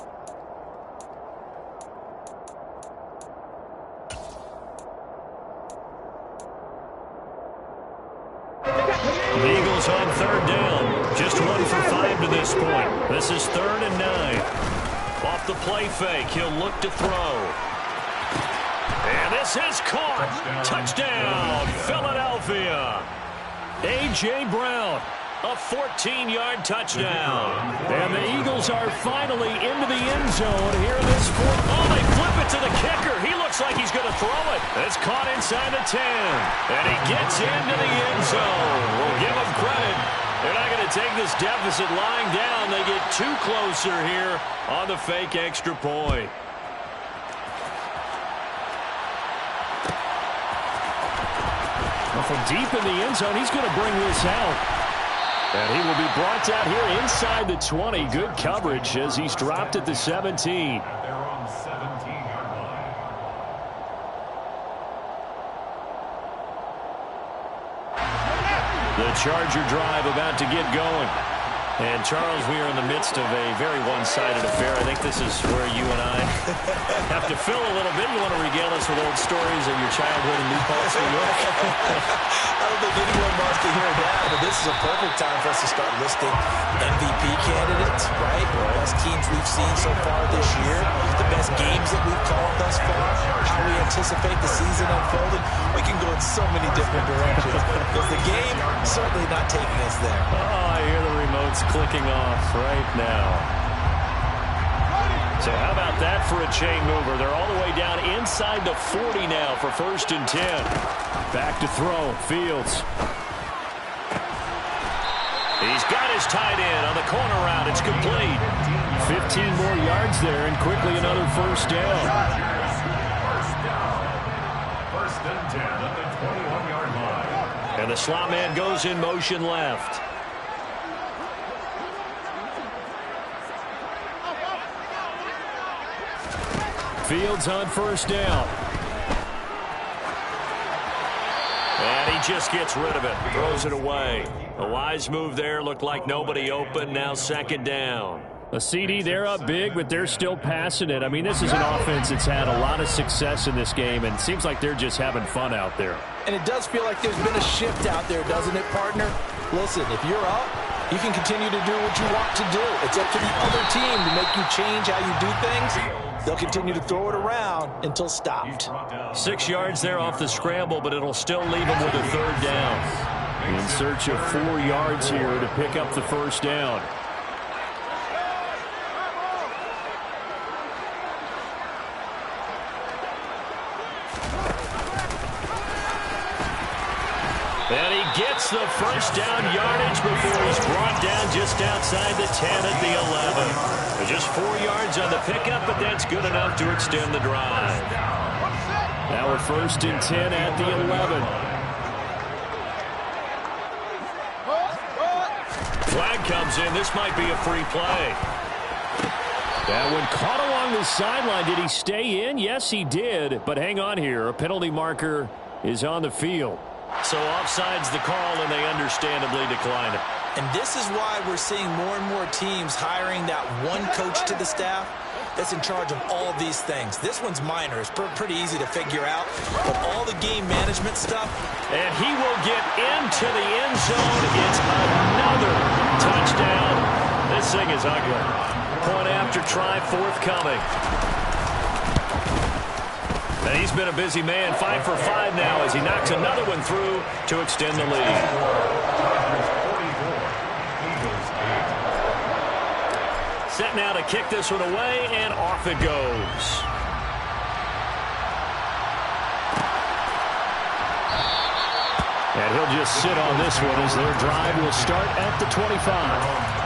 The Eagles on 3rd down. Just 1 for 5 to this point. This is 3rd and 9. Off the play fake, he'll look to throw. And this is caught. Touchdown, Philadelphia. A.J. Brown, a 14-yard touchdown. And the Eagles are finally into the end zone here in this 4th. Oh, they flip it to the kicker. He looks like he's going to throw it. It's caught inside the 10. And he gets into the end zone. We'll give him credit. They're not going to take this deficit lying down. They get 2 closer here on the fake extra point. Well, from deep in the end zone, he's going to bring this out. And he will be brought down here inside the 20. Good coverage as he's dropped at the 17. They're on 17-yard line. The Charger drive about to get going. And, Charles, we are in the midst of a very one-sided affair. I think this is where you and I have to fill a little bit. You want to regale us with old stories of your childhood in New Paltz, New York? I don't think anyone wants to hear that, but this is a perfect time for us to start listing MVP candidates, right? The best teams we've seen so far this year, the best games that we've called thus far, how we anticipate the season unfolding. We can go in so many different directions because the game certainly not taking us there. Oh, I hear the remotes clicking off right now. So how about that for a chain mover? They're all the way down inside the 40 now for 1st and 10. Back to throw. Fields. He's got his tight end on the corner route. It's complete. 15 more yards there and quickly another first down. First and 10 at the 21-yard line. And the slot man goes in motion left. Fields on 1st down. And he just gets rid of it. Throws it away. A wise move there. Looked like nobody open. Now 2nd down. A CD, they're up big, but they're still passing it. I mean, this is an offense that's had a lot of success in this game, and it seems like they're just having fun out there. And it does feel like there's been a shift out there, doesn't it, partner? Listen, if you're up, you can continue to do what you want to do. It's up to the other team to make you change how you do things. They'll continue to throw it around until stopped. 6 yards there off the scramble, but it'll still leave them with a 3rd down. In search of 4 yards here to pick up the 1st down. And he gets the first down yardage before he's brought down just outside the 10 at the 11. Just 4 yards on the pickup, but that's good enough to extend the drive. Now we're 1st and 10 at the 11. Flag comes in. This might be a free play. That one caught along the sideline. Did he stay in? Yes, he did. But hang on here. A penalty marker is on the field. So offside's the call, and they understandably decline it. And this is why we're seeing more and more teams hiring that one coach to the staff that's in charge of all of these things. This one's minor. It's pretty easy to figure out. But all the game management stuff. And he will get into the end zone. It's another touchdown. This thing is ugly. Point after try forthcoming. And he's been a busy man. 5 for 5 now as he knocks another one through to extend the lead. Set now to kick this one away, and off it goes. And he'll just sit on this one as their drive will start at the 25.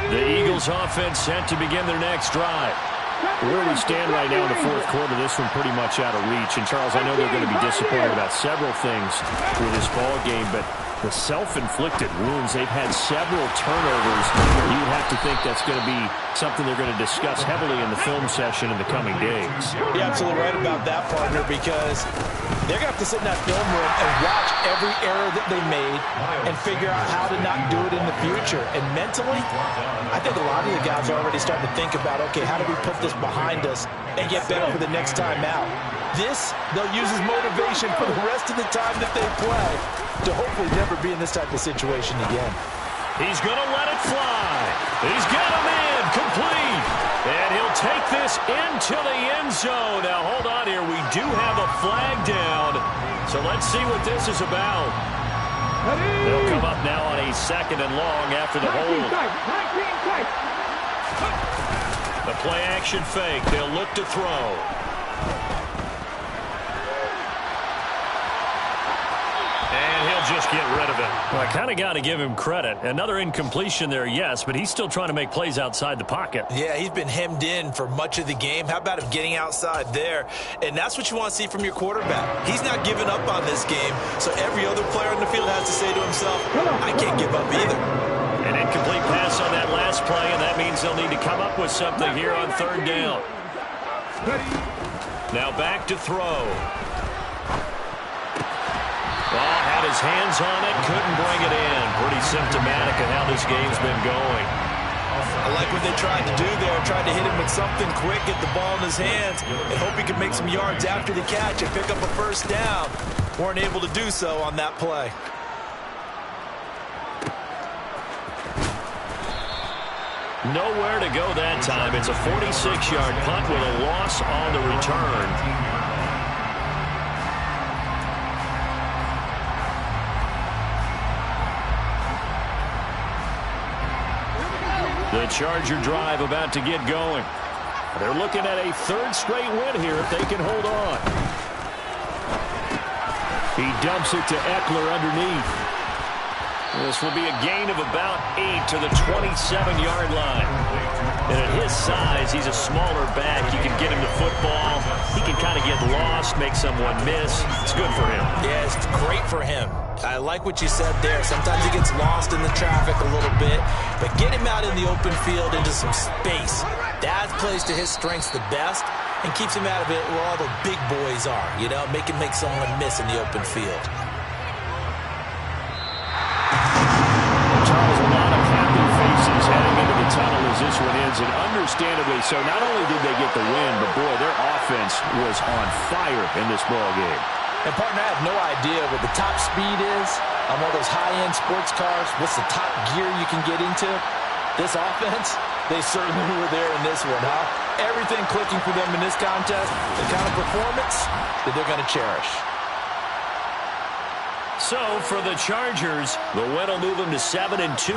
The Eagles offense set to begin their next drive. Where we stand right now in the fourth quarter, this one pretty much out of reach. And, Charles, I know they're going to be disappointed about several things with this ball game, but the self-inflicted wounds, they've had several turnovers. You'd have to think that's going to be something they're going to discuss heavily in the film session in the coming days. You're absolutely right about that, partner, because they're going to have to sit in that film room and watch every error that they made and figure out how to not do it in the future. And mentally, I think a lot of the guys are already starting to think about, okay, how do we put this behind us and get better for the next time out? This, they'll use as motivation for the rest of the time that they play to hopefully never be in this type of situation again. He's going to let it fly. He's got him in, complete. And he'll take this into the end zone. Now, hold on here. We do have a flag down. So let's see what this is about. They'll come up now on a 2nd and long after the hold. The play action fake. They'll look to throw. Just get rid of it. Well, I kind of got to give him credit. Another incompletion there, yes, but he's still trying to make plays outside the pocket. Yeah, he's been hemmed in for much of the game. How about him getting outside there? And that's what you want to see from your quarterback. He's not giving up on this game, so every other player in the field has to say to himself, I can't give up either. An incomplete pass on that last play, and that means they'll need to come up with something here on 3rd down. Now back to throw. Had his hands on it, couldn't bring it in. Pretty symptomatic of how this game's been going. I like what they tried to do there. Tried to hit him with something quick, get the ball in his hands, and hope he could make some yards after the catch and pick up a 1st down. Weren't able to do so on that play. Nowhere to go that time. It's a 46-yard punt with a loss on the return. The Charger drive about to get going. They're looking at a 3rd straight win here if they can hold on. He dumps it to Eckler underneath. This will be a gain of about 8 to the 27-yard line. And at his size, he's a smaller back. You can get him the football. He can kind of get lost, make someone miss. It's good for him. Yeah, it's great for him. I like what you said there. Sometimes he gets lost in the traffic a little bit, but get him out in the open field into some space. That plays to his strengths the best and keeps him out of it where all the big boys are, you know, make someone miss in the open field. Charles, a lot of happy faces heading into the tunnel as this one ends, and understandably so. Not only did they get the win, but boy, their offense was on fire in this ball game. And, partner, I have no idea what the top speed is on one of those high-end sports cars. What's the top gear you can get into? This offense, they certainly were there in this one, huh? Everything clicking for them in this contest, the kind of performance that they're going to cherish. So, for the Chargers, the win will move them to 7-2.